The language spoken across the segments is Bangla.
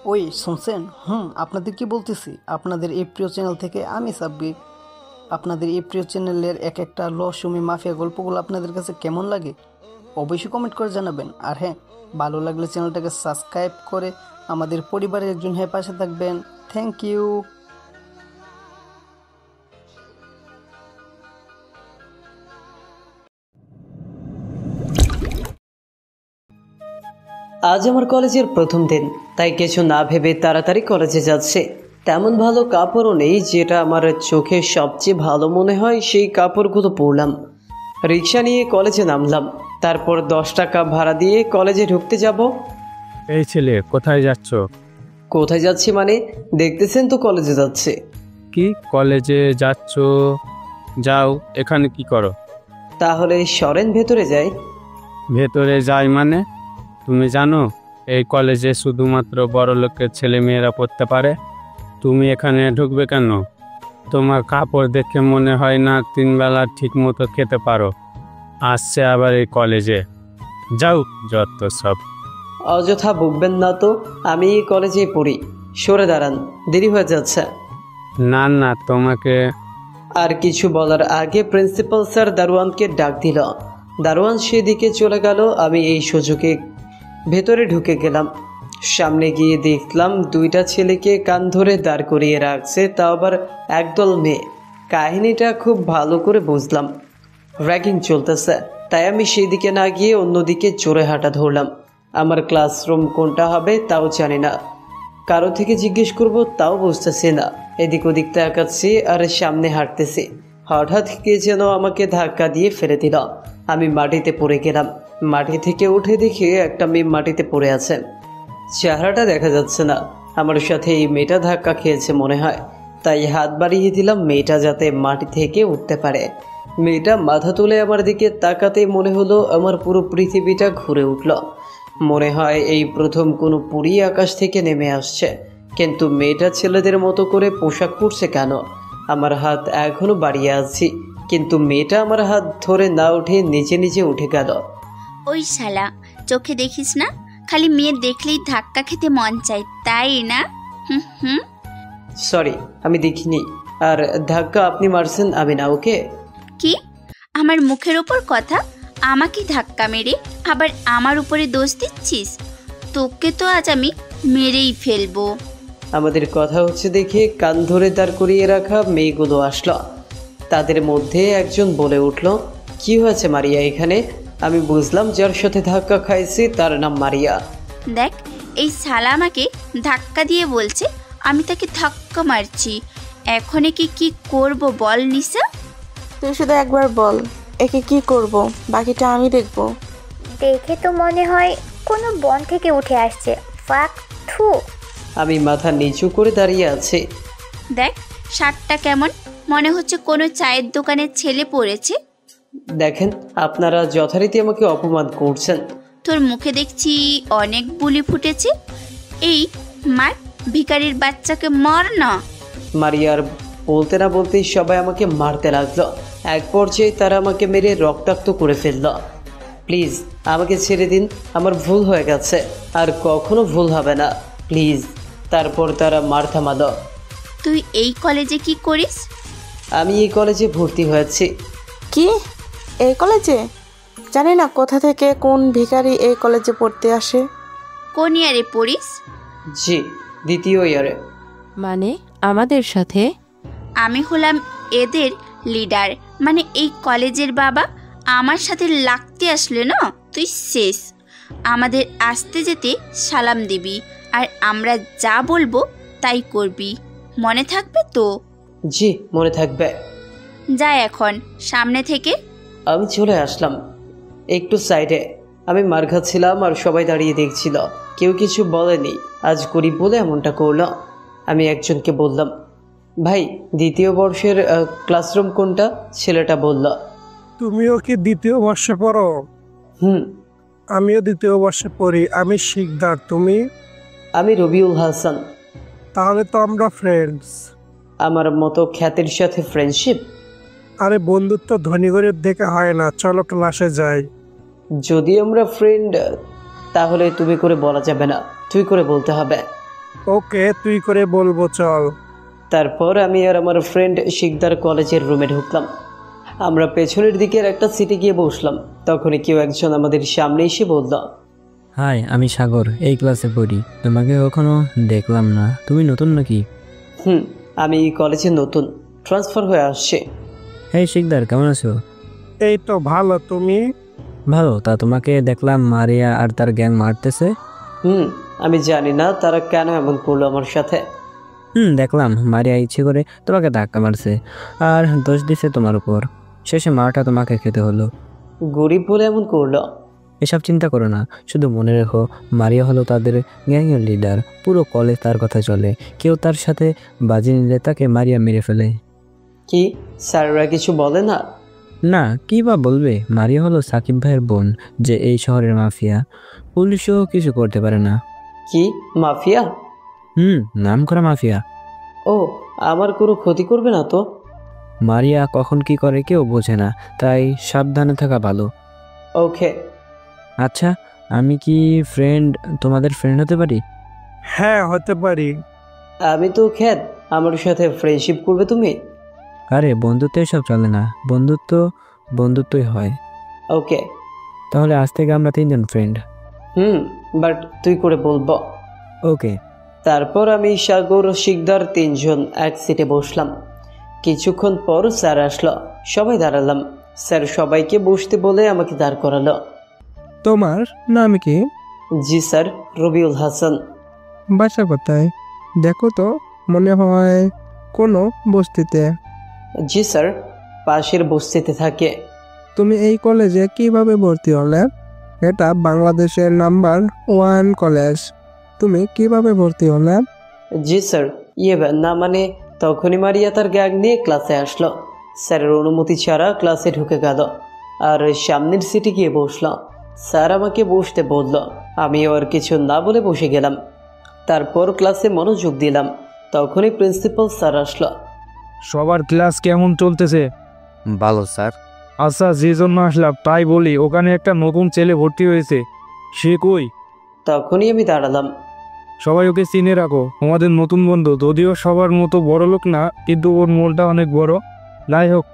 ওই শুনছেন? আপনাদের কি বলতেছি, আপনাদের এই প্রিয় চ্যানেল থেকে আমি সাব্বির। আপনাদের এই প্রিয় চ্যানেলের এক একটা রহস্যময় মাফিয়া গল্পগুলো আপনাদের কাছে কেমন লাগে অবশ্যই কমেন্ট করে জানাবেন। আর হ্যাঁ, ভালো লাগলে চ্যানেলটাকে সাবস্ক্রাইব করে আমাদের পরিবারের একজন হয়ে পাশে থাকবেন। Thank you. আজ আমার কলেজের প্রথম দিন, তাই কিছু না ভেবে তাড়াতাড়ি কলেজে যাচ্ছে। তেমন ভালো কাপড়ও নেই, যেটা আমার চোখে সবচেয়ে ভালো মনে হয় সেই কাপড়গুলো পরলাম। রিক্সা নিয়ে কলেজে নামলাম, তারপর 10 টাকা ভাড়া দিয়ে কলেজে ঢুকতে যাব। এই ছেলে, কোথায় যাচ্ছ? কোথায় যাচ্ছি মানে? দেখতেছেন তো কলেজে যাচ্ছে। কি কলেজে যাচ্ছ? যাও, এখানে কি করো? তাহলে সরেন, ভেতরে যাই। ভেতরে যাই মানে? তুমি জানো এই কলেজে শুধুমাত্র বড় লোকের ছেলে মেয়েরা পড়তে পারে? তুমি এখানে ঢুকবে কেন? তোমার কাপড় দেখে মনে হয় না 3 বেলা ঠিক মতো খেতে পারো। আসছে আবার এই কলেজে। যাও, যত সব। অযথা বকবেন না তো, আমি এই কলেজেই পড়ি। সরে দাঁড়ান, দেরি হয়ে যাচ্ছে। না না, তোমাকে। আর কিছু বলার আগে প্রিন্সিপাল স্যার দারোয়ানকে ডাক দিল। দারোয়ান সেদিকে চলে গেল। আমি এই সুযোগে ভেতরে ঢুকে গেলাম। সামনে গিয়ে দেখলাম 2টা ছেলেকে কান ধরে দাঁড় করিয়ে রাখছে, তাও আবার একদল মেয়ে। কাহিনীটা খুব ভালো করে বুঝলাম। র্যাগিং চলতেছে, তাই আমি সেদিকে না গিয়ে অন্যদিকে জোরে হাঁটা ধরলাম। আমার ক্লাসরুম কোনটা হবে তাও জানি না, কারো থেকে জিজ্ঞেস করব তাও বুঝতেছি না। এদিক ওদিক তাকাচ্ছি আর সামনে হাঁটতেছি। হঠাৎ কে যেন আমাকে ধাক্কা দিয়ে ফেলে দিল। আমি মাটিতে পড়ে গেলাম। মাটি থেকে উঠে দেখি একটা মেয়ে মাটিতে পড়ে আছে। চেহারাটা দেখা যাচ্ছে না। আমার সাথে এই মেয়েটা ধাক্কা খেয়েছে মনে হয়, তাই হাত বাড়িয়ে দিলাম মেয়েটা যাতে মাটি থেকে উঠতে পারে। মেয়েটা মাথা তুলে আমার দিকে তাকাতেই মনে হলো আমার পুরো পৃথিবীটা ঘুরে উঠল। মনে হয় এই প্রথম কোনো পুরী আকাশ থেকে নেমে আসছে। কিন্তু মেয়েটা ছেলেদের মতো করে পোশাক পরছে কেন? আমার হাত এখনো বাড়িয়ে আছি, কিন্তু মেয়েটা আমার হাত ধরে না উঠে নিচে নিচে উঠে গেল। ওই শালা, চোখে দেখিস না? খালি মেয়ে দেখলেই ধাক্কা খেতে মন চাই, তাই না? হুম হুম। সরি, আমি দেখিনি। আর ধাক্কা আপনি মারছেন, আমি না। ওকে। কি? আমার মুখের ওপর কথা? আমাকে ধাক্কা মেরে আবার আমার উপরে দোষ দিচ্ছিস? তোকে তো আজ আমি মেরেই ফেলবো। আমাদের কথা হচ্ছে দেখে কান ধরে দাঁড় করিয়ে রাখা মেয়েগুলো আসলো। তাদের মধ্যে একজন বলে উঠল, কি হয়েছে মারিয়া এখানে? আমি বুঝলাম যার সাথে ধাক্কা খাইছি তার নাম মারিয়া। দেখ, এই শালা আমাকে ধাক্কা দিয়ে বলছে আমি তাকে ধাক্কা মারছি। এখন কি কি করব বল নিশা? তুই শুধু একবার বল, একে কি করব, বাকিটা আমি দেখব। দেখে তো মনে হয় কোনো বন থেকে উঠে আসছে। ফাক থু। আমি মাথা নিচু করে দাঁড়িয়ে আছি। দেখ, শার্টটা কেমন, মনে হচ্ছে কোনো চায়ের দোকানের ছেলে পড়েছে। দেখেন, আপনারা যথারীতি আমাকে অপমান করছেন। তোর মুখে দেখছি অনেক বুলি ফুটেছে। এই মার, ভিখারির বাচ্চাকে মার না। মারিয়ার বলতে না বলতেই সবাই আমাকে মারতে লাগলো। এক পর্যায়ে তারা আমাকে মেরে রক্তাক্ত করে ফেলল। প্লিজ আমাকে ছেড়ে দিন, আমার ভুল হয়ে গেছে, আর কখনো ভুল হবে না, প্লিজ। তারপর তারা মার থামালো। তুই এই কলেজে কি করিস? আমি এই কলেজে ভর্তি হয়েছি। কি? এই কলেজে? জানি না কোথা থেকে কোন ভিখারি এই কলেজে পড়তে আসে। কোন ইয়ারে পড়িস? জি, 2য় ইয়ারে। মানে আমাদের সাথে? আমি হলাম এদের লিডার, মানে এই কলেজের বাবা। আমার সাথে লাগতে আসলে না তুই শেষ। আমাদের আসতে যেতে সালাম দিবি, আর আমরা যা বলবো তাই করবি, মনে থাকবে তো? জি, মনে থাকবে। যা এখন সামনে থেকে। আমি চলে আসলাম একটু সাইডে। আমি মার খাচ্ছিলাম আর সবাই দাঁড়িয়ে দেখছিল, কেউ কিছু বলেনি। আজ গরিব বলে এমনটা করলো। আমি একজনকে বললাম, ভাই 2য় বর্ষের ক্লাসরুম কোনটা? ছেলেটা বলল, তুমিও কি 2য় বর্ষে পড়ো? হুম। আমিও 2য় বর্ষে পড়ি। আমি শিকদার, তুমি? আমি রবিউল হাসান। তাহলে তো আমরা ফ্রেন্ডস। আমার মতো খ্যাতির সাথে ফ্রেন্ডশিপ? আরে বন্ধুত্ব ধনী গরিব দেখে হয় না, চলো ক্লাসে যাই। যদি আমরা ফ্রেন্ড, তাহলে তুমি করে বলা যাবে না, তুই করে বলতে হবে। ওকে, তুই করে বলবো, চল। তারপর আমি আর আমার ফ্রেন্ড শিকদার কলেজের রুমে ঢুকলাম। আমরা পেছনের দিকের একটা সিটে গিয়ে বসলাম। তখনই কেউ একজন আমাদের সামনে এসে বলল, হাই, আমি সাগর, এই ক্লাসে পড়ি। তোমাকে কখনো দেখলাম না, তুমি নতুন নাকি? আমি এই কলেজে নতুন, ট্রান্সফার হয়ে আসছে। হেই শিকদার, কেমন আছো? এই তো ভালো, তুমি? ভালো। তা তোমাকে দেখলাম মারিয়া আর তার গ্যাং মারতেছে। আমি জানি না তারা কেন এমন করলো আমার সাথে। দেখলাম মারিয়া ইচ্ছে করে তোমাকে ধাক্কা মারছে আর দোষ দিছে তোমার উপর। শেষে মারটা তোমাকে খেতে হলো। গরিব বলে এমন করলো? এসব চিন্তা করো না, শুধু মনে রেখো মারিয়া হলো তাদের গ্যাংয়ের লিডার। পুরো কলেজ তার কথা চলে। কেউ তার সাথে বাজি নিলে তাকে মারিয়া মেরে ফেলে। কি স্যাররা কিছু বলে না? না, কি বা বলবে। মারিয়া হলো সাকিব ভাইয়ের বোন, যে এই শহরের মাফিয়া। পুলিশও কিছু করতে পারে না। কি মাফিয়া? নাম করা মাফিয়া। ও, আমার কোনো ক্ষতি করবে না তো? মারিয়া কখন কি করে কেউ বোঝে না, তাই সাবধানে থাকা ভালো। ওকে। আচ্ছা, আমি কি তোমাদের ফ্রেন্ড হতে পারি? হ্যাঁ, হতে পারি। আমি তো খ্যাত, আমার সাথে ফ্রেন্ডশিপ করবে তুমি? আরে বন্ধুত্ব এসব চলে না, বন্ধুত্বই হয়। ওকে। তাহলে আজ থেকে আমরা 3 জন ফ্রেন্ড। বাট তুই করে বলবো। ওকে। তারপর আমি সাগর শিকদার 3 জন এক সিটে বসলাম। কিছুক্ষণ পর স্যার আসলো। সবাই দাঁড়ালাম। স্যার সবাইকে বসতে বলে আমাকে দাঁড় করালো। তোমার নাম কি? জি স্যার, রবিউল হাসান। বাসা কোথায়? দেখো তো, মনে হয় কোনো বস্তিতে। জি স্যার, পাশের বস্তিতে থাকে। তুমি এই কলেজে কিভাবে ভর্তি হলে? এটা বাংলাদেশের নাম্বার 1 কলেজ। তুমি কিভাবে ভর্তি হলে? জি স্যার, না মানে তখনই মারিয়া তার গ্যাং নিয়ে ক্লাসে আসলো। স্যারের অনুমতি ছাড়া ক্লাসে ঢুকে গেল আর সামনের সিটে গিয়ে বসলো। স্যার আমাকে বসতে বলল, আমিও আর কিছু না বলে বসে গেলাম। তারপর ক্লাসে মনোযোগ দিলাম। তখনই প্রিন্সিপাল স্যার আসলো। সবার ক্লাস কেমন চলতেছে? ভালো স্যার। আচ্ছা, যে জন্য আসলাম তাই বলি, ওখানে একটা নতুন ছেলে ভর্তি হয়েছে, সে কই? তখনই আমি দাঁড়ালাম। সবাই ওকে চিনে রাখো, আমাদের নতুন বন্ধু। যদিও সবার মতো বড় লোক না, কিন্তু ওর মনটা অনেক বড়। যাই হোক,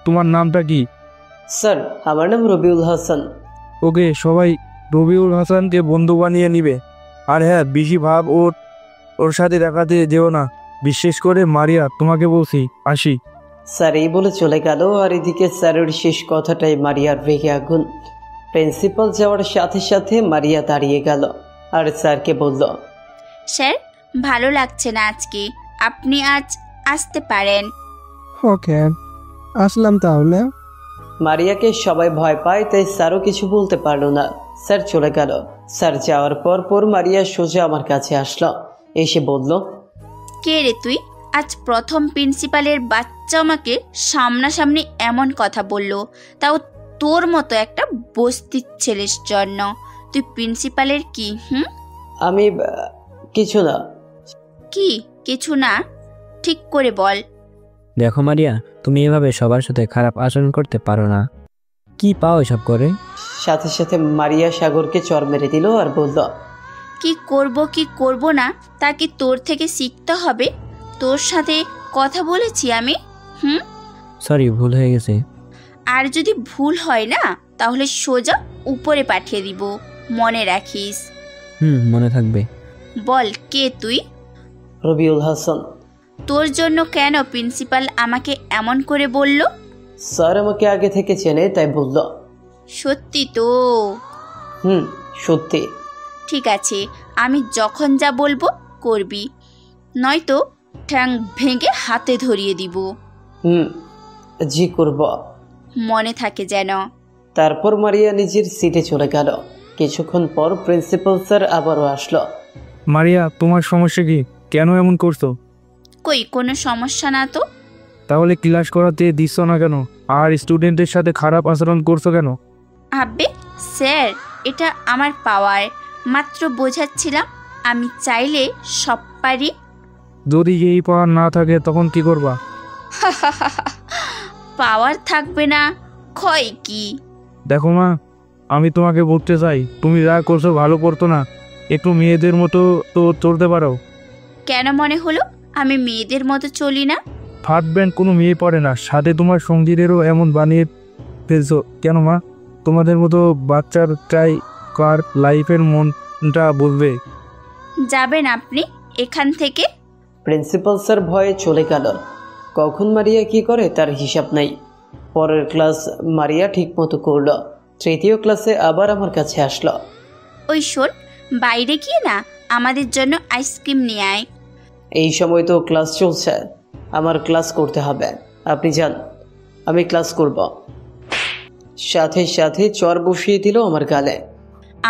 তোমার নামটা কি? স্যার, আমার নাম রবিউল হাসান। ওকে, সবাই রবিউল হাসানকে বন্ধু বানিয়ে নিবে। আর হ্যাঁ, বেশি ভাব ওর সাথে দেখাতে যেও না, বিশেষ করে মারিয়া, তোমাকে বলছি। আসি। স্যার এই বলে চলে গেল। আর এদিকে স্যারের শেষ কথাটাই মারিয়ার রেগে আগুন। প্রিন্সিপাল যাওয়ার সাথে সাথে মারিয়া দাঁড়িয়ে গেল আর স্যারকে বলল, স্যার, ভালো লাগছে না আজকে, আপনি আজ আসতে পারেন। ওকে, আসলাম তাহলে। মারিয়াকে সবাই ভয় পায়, তাই স্যারও কিছু বলতে পারলো না। স্যার চলে গেল। স্যার যাওয়ার পর মারিয়া সোজা আমার কাছে আসলো। এসে বলল, কে রে তুই? আজ প্রথম প্রিন্সিপালের বাচ্চা আমাকে সামনাসামনি এমন কথা বলল, তাও তোর মতো একটা বস্তির ছেলের জন্য। তুই প্রিন্সিপালের কি? আমি কিছু না। কি কিছু না? ঠিক করে বল। দেখো মারিয়া, তুমি এভাবে সবার সাথে খারাপ আচরণ করতে পারো না। কি পাও এসব করে? সাথে সাথে মারিয়া সাগরকে চর মেরে দিল আর বলল, কি করব না তা কি তোর থেকে শিখতে হবে? তোর সাথে কথা বলেছি আমি। সরি, ভুল হয়ে গেছে। আর যদি ভুল হয় না, তাহলে সোজা উপরে পাঠিয়ে দিব, মনে রাখিস। মনে থাকবে। বল, কে তুই? রবিউল হাসান। তোর জন্য কেন প্রিন্সিপাল আমাকে এমন করে বলল? স্যার আমাকে আগে থেকে চেনে, তাই বলল। সত্যি তো? সত্যি। ঠিক আছে, আমি যখন যা বলবো করবি, নয়তো ঠ্যাং ভেঙে হাতে ধরিয়ে দিব। জি করব। মনে থাকে যেন। তারপর মারিয়া নিজের সিটে চলে গেল। কিছুক্ষণ পর প্রিন্সিপাল স্যার আবারও আসলো। মারিয়া, তোমার সমস্যা কি? কেন এমন করছো? কই, কোনো সমস্যা না তো। তাহলে ক্লাস করাতে দিচ্ছ না কেন? আর স্টুডেন্টের সাথে খারাপ আচরণ করছো কেন? আবে স্যার, এটা আমার পাওয়ার, মাত্র বোঝাচ্ছিলাম। আমি চাইলে সব পারি। যদি এই পাওয়ার না থাকে তখন কি করবা? পাওয়ার থাকবে না, ক্ষয় কি? দেখো মা, আমি তোমাকে বলতে চাই, তুমি যা করছো ভালো করতো না। একটু মেয়েদের মতো তো চলতে পারো। কেন মনে হলো আমি মেয়েদের মতো চলি না? হাত ব্যান্ড কোনো মেয়ে পড়ে না, সাথে তোমার সঙ্গীদেরও এমন বানিয়ে ফেলছো কেন মা? তোমাদের মতো বাচ্চার ট্রাই কার লাইফের মনটা বলবে। যাবেন আপনি এখান থেকে? প্রিন্সিপাল স্যার ভয়ে চলে গেল। কখন মারিয়া কি করে তার হিসাব নাই। পরের ক্লাস মারিয়া ঠিক মতো করলো। তৃতীয় ক্লাসে আবার আমার কাছে আসলো। ওই শোন, বাইরে গিয়ে না আমাদের জন্য আইসক্রিম নিয়ে আয়। এই সময় তো ক্লাস চলছে, আমার ক্লাস করতে হবে। আপনি যান, আমি ক্লাস করব। সাথে সাথে চর বসিয়ে দিল আমার গালে।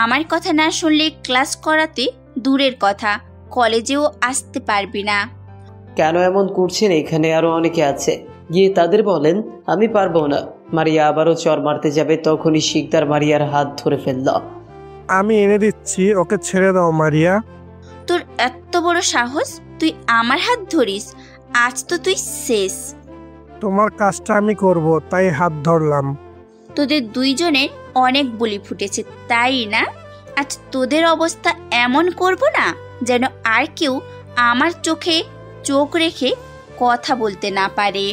আমার কথা না শুনলে ক্লাস করাতে দূরের কথা, কলেজেও আসতে পারবি না। কেন এমন করছেন? এখানে আরো অনেকে আছে, গিয়ে তাদের বলেন আমি পারবো না। মারিয়া আবারও চর মারতে যাবে, তখনই শিকদার মারিয়ার হাত ধরে ফেলল। আমি এনে দিচ্ছি, ওকে ছেড়ে দাও মারিয়া। তোর এত বড় সাহস, তুই আমার হাত ধরিস? আজ তো তুই শেষ। তোমার কাজটা আমি করব, তাই হাত ধরলাম। তোদের দুইজনের অনেক বলি ফুটেছে, তাই না? আজ তোদের অবস্থা এমন করব না যেন আর কেউ আমার চোখে চোখ রেখে কথা বলতে না পারে।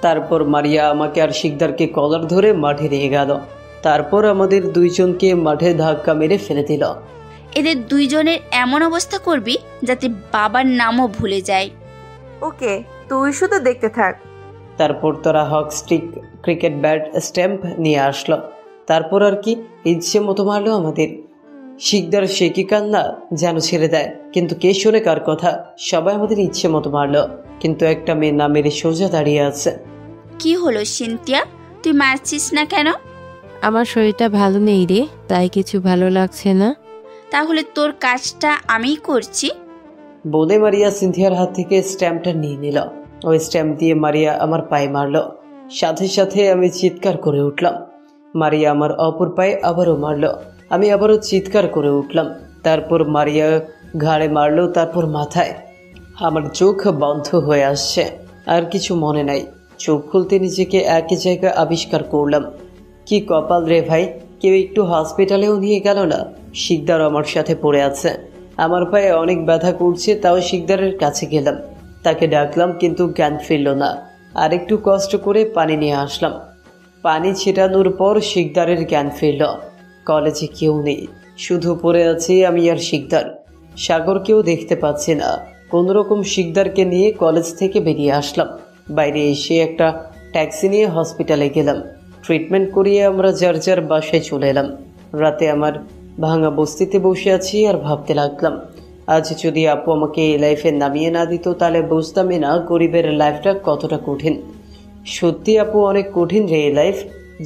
তারপর মারিয়া আমাকে আর শিকদারকে কলার ধরে মাঠে নিয়ে গেল। তারপর আমাদের দুইজনকে মাঠে ধাক্কা মেরে ফেলে দিল। এদের দুইজনের এমন অবস্থা করবি যাতে বাবার নামও ভুলে যায়। ওকে, তুই শুধু দেখতে থাক। তারপর তারা হক স্টিক, ক্রিকেট ব্যাট, স্ট্যাম্প নিয়ে আসলো। তারপর আর কি ইচ্ছে মতো মারলো আমাদের। শিকদার সে কি কান্না যেন ছেড়ে দেয়, কিন্তু কে শোনে কার কথা? সবাই আমাদের ইচ্ছে মতো মারলো, কিন্তু একটা মেয়ে না মেরে সোজা দাঁড়িয়ে আছে। কি হলো সিনথিয়া, তুই মারছিস না কেন? আমার শরীরটা ভালো নেই রে, তাই কিছু ভালো লাগছে না। তাহলে তোর কাজটা আমিই করছি। বলে মারিয়া সিনথিয়ার হাত থেকে স্ট্যাম্পটা নিয়ে নিল। ওই স্ট্যাম্প দিয়ে মারিয়া আমার পায়ে মারলো। সাথে সাথে আমি চিৎকার করে উঠলাম। মারিয়া আমার অপর পায়ে আবারও মারলো। আমি আবারও চিৎকার করে উঠলাম। তারপর মারিয়া ঘাড়ে মারলো, তারপর মাথায়। আমার চোখ বন্ধ হয়ে আসছে, আর কিছু মনে নাই। চোখ খুলতে নিজেকে একই জায়গায় আবিষ্কার করলাম। কি কপাল রে ভাই, কেউ একটু হসপিটালেও নিয়ে গেল না। শিকদার আমার সাথে পড়ে আছে। আমার পায়ে অনেক ব্যথা করছে, তাও শিকদারের কাছে গেলাম, তাকে ডাকলাম, কিন্তু জ্ঞান ফিরল না। আর একটু কষ্ট করে পানি নিয়ে আসলাম। পানি ছিটানোর পর শিকদারের জ্ঞান ফিরল। কলেজে কেউ নেই, শুধু পড়ে আছি আমি আর শিকদার। সাগরকেও দেখতে পাচ্ছি না। কোনোরকম শিকদারকে নিয়ে কলেজ থেকে বেরিয়ে আসলাম। বাইরে এসে একটা ট্যাক্সি নিয়ে হসপিটালে গেলাম। ট্রিটমেন্ট করিয়ে আমরা যার যার বাসায় চলে এলাম। রাতে আমার ভাঙা বস্তিতে বসে আছি আর ভাবতে লাগলাম, আজ যদি আপু আমাকে এই লাইফে নামিয়ে না দিত, তাহলে বুঝতামই না গরিবের লাইফটা কতটা কঠিন। সত্যি আপু অনেক কঠিন রে এই লাইফ।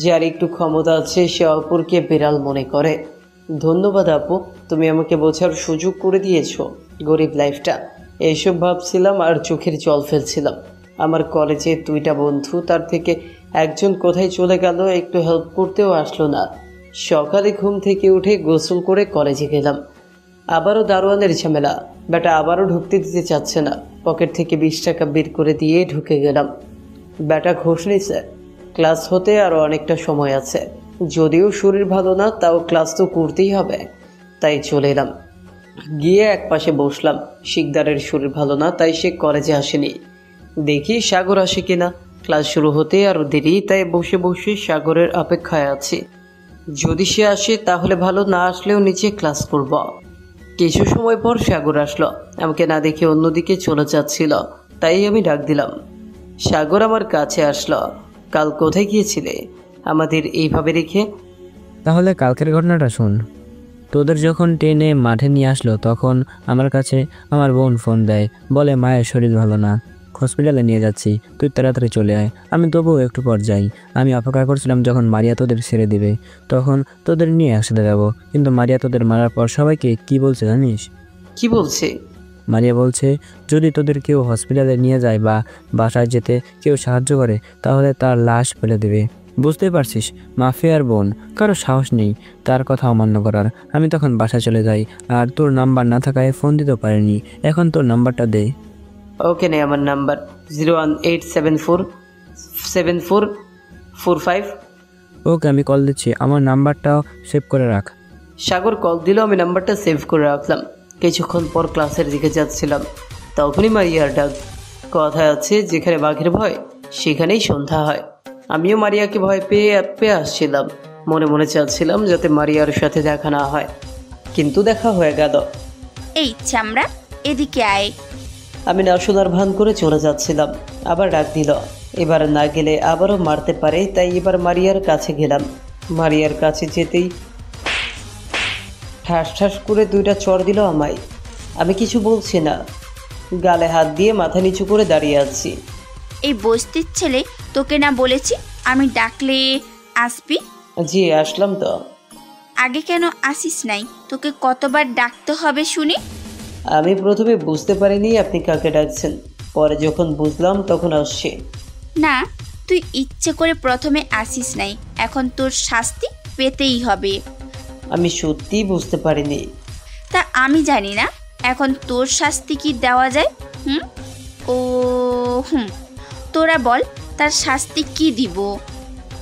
যার একটু ক্ষমতা আছে সে অপরকে বিড়াল মনে করে। ধন্যবাদ আপু, তুমি আমাকে বোঝার সুযোগ করে দিয়েছো গরিব লাইফটা। এইসব ভাবছিলাম আর চোখের জল ফেলছিলাম। আমার কলেজে 2টা বন্ধু, তার থেকে একজন কোথায় চলে গেল, একটু হেল্প করতেও আসলো না। সকালে ঘুম থেকে উঠে গোসল করে কলেজে গেলাম। আবারও দারোয়ানের ঝামেলা। বেটা আবারও ঢুকতে দিতে চাচ্ছে না। পকেট থেকে 20 টাকা বের করে দিয়ে ঢুকে গেলাম। বেটা ঘুষ নিছে। ক্লাস হতে আরও অনেকটা সময় আছে, যদিও শরীর ভালো না, তাও ক্লাস তো করতেই হবে। তাই চলে এলাম। গিয়ে এক পাশে বসলাম। শিকদারের শরীর ভালো না, তাই সে কলেজে আসেনি। দেখি সাগর আসে কিনা। ক্লাস শুরু হতে আরও দেরি, তাই বসে বসে সাগরের অপেক্ষায় আছি। যদি সে আসে তাহলে ভালো, না আসলেও নিচে ক্লাস করব। কিছু সময় পর সাগর আসলো। আমাকে না দেখে অন্যদিকে চলে যাচ্ছিল, তাই আমি ডাক দিলাম। সাগর আমার কাছে আসলো। কাল কোথায় গিয়েছিলে আমাদের এইভাবে রেখে? তাহলে কালকের ঘটনাটা শোন। তোদের যখন ট্রেনে মাঠে নিয়ে আসলো, তখন আমার কাছে আমার বোন ফোন দেয়, বলে মায়ের শরীর ভালো না, হসপিটালে নিয়ে যাচ্ছি, তুই তাড়াতাড়ি চলে আয়। আমি তবুও একটু পর যাই। আমি অপেক্ষা করছিলাম যখন মারিয়া তোদের ছেড়ে দিবে, তখন তোদের নিয়ে একসাথে যাবো। কিন্তু মারিয়া তোদের মারার পর সবাইকে কি বলছে জানিস? কি বলছে? মারিয়া বলছে যদি তোদের কেউ হসপিটালে নিয়ে যায় বা বাসায় যেতে কেউ সাহায্য করে, তাহলে তার লাশ ফেলে দেবে। বুঝতে পারছিস, মাফিয়ার বোন, কারো সাহস নেই তার কথা অমান্য করার। আমি তখন বাসায় চলে যাই, আর তোর নাম্বার না থাকায় ফোন দিতে পারিনি। এখন তোর নাম্বারটা দে। ওকে, নে আমার নাম্বার 018747445। ওকে, আমি কল দিচ্ছি, আমার নাম্বারটাও সেভ করে রাখ। সাগর কল দিল, আমি নাম্বারটা সেভ করে রাখলাম। কিছুক্ষণ পর ক্লাসের দিকে যাচ্ছিলাম। তখনই মারিয়ার ডাক। কথা আছে, যেখানে বাঘের ভয় সেখানেই সন্ধ্যা হয়। আমিও মারিয়াকে ভয় পেয়ে আসছিলাম। মনে মনে চাচ্ছিলাম যাতে মারিয়ার সাথে দেখা না হয়, কিন্তু দেখা হয়ে গেল। এই চামড়া, এদিকে আয়। আমি না শোনার ভান করে চলে যাচ্ছিলাম, আবার ডাক দিল। এবার না গেলে আবারও মারতে পারে, তাই এবার মারিয়ার কাছে গেলাম। মারিয়ার কাছে যেতেই ঠাস ঠাস করে 2টা চড় দিল আমায়। আমি কিছু বলছি না, গালে হাত দিয়ে মাথা নিচু করে দাঁড়িয়ে আছি। এই বস্তির ছেলে, তোকে না বলেছি আমি ডাকলে আসবি? জি, আসলাম তো। আগে কেন আসিস নাই? তোকে কতবার ডাকতে হবে শুনি? আমি প্রথমে বুঝতে পারিনি আপনি কাকে ডাকছেন, পরে যখন বুঝলাম তখন আসছি। না, তুই ইচ্ছে করে প্রথমে আসিস নাই, এখন তোর শাস্তি পেতেই হবে। আমি সত্যিই বুঝতে পারিনি। তা আমি জানি না এখন তোর শাস্তি কি দেওয়া যায়? তোরা বল, তার শাস্তি কি দিব?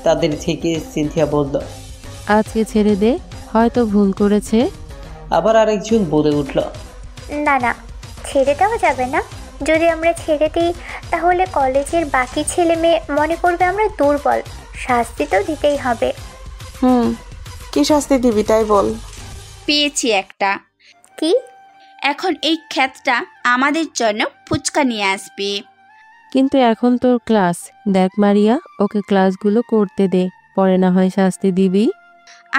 তাদের থেকে সিনথিয়া বলল, আজকে ছেড়ে দে, হয়তো ভুল করেছে। আবার আরেকজন বলে উঠল, না না, ছেড়ে দেওয়া যাবে না। যদি আমরা ছেড়ে দিই তাহলে কলেজের বাকি ছেলে মেয়ে মনে করবে আমরা দুর্বল। শাস্তি তো দিতেই হবে। কি শাস্তি দিবি তাই বল। পেয়েছি একটা। কি? এখন এই ক্ষেতটা আমাদের জন্য ফুচকা নিয়ে আসবে। কিন্তু এখন তোর ক্লাস, দেখ মারিয়া, ওকে ক্লাসগুলো করতে দে, পরে না হয় শাস্তি দিবি।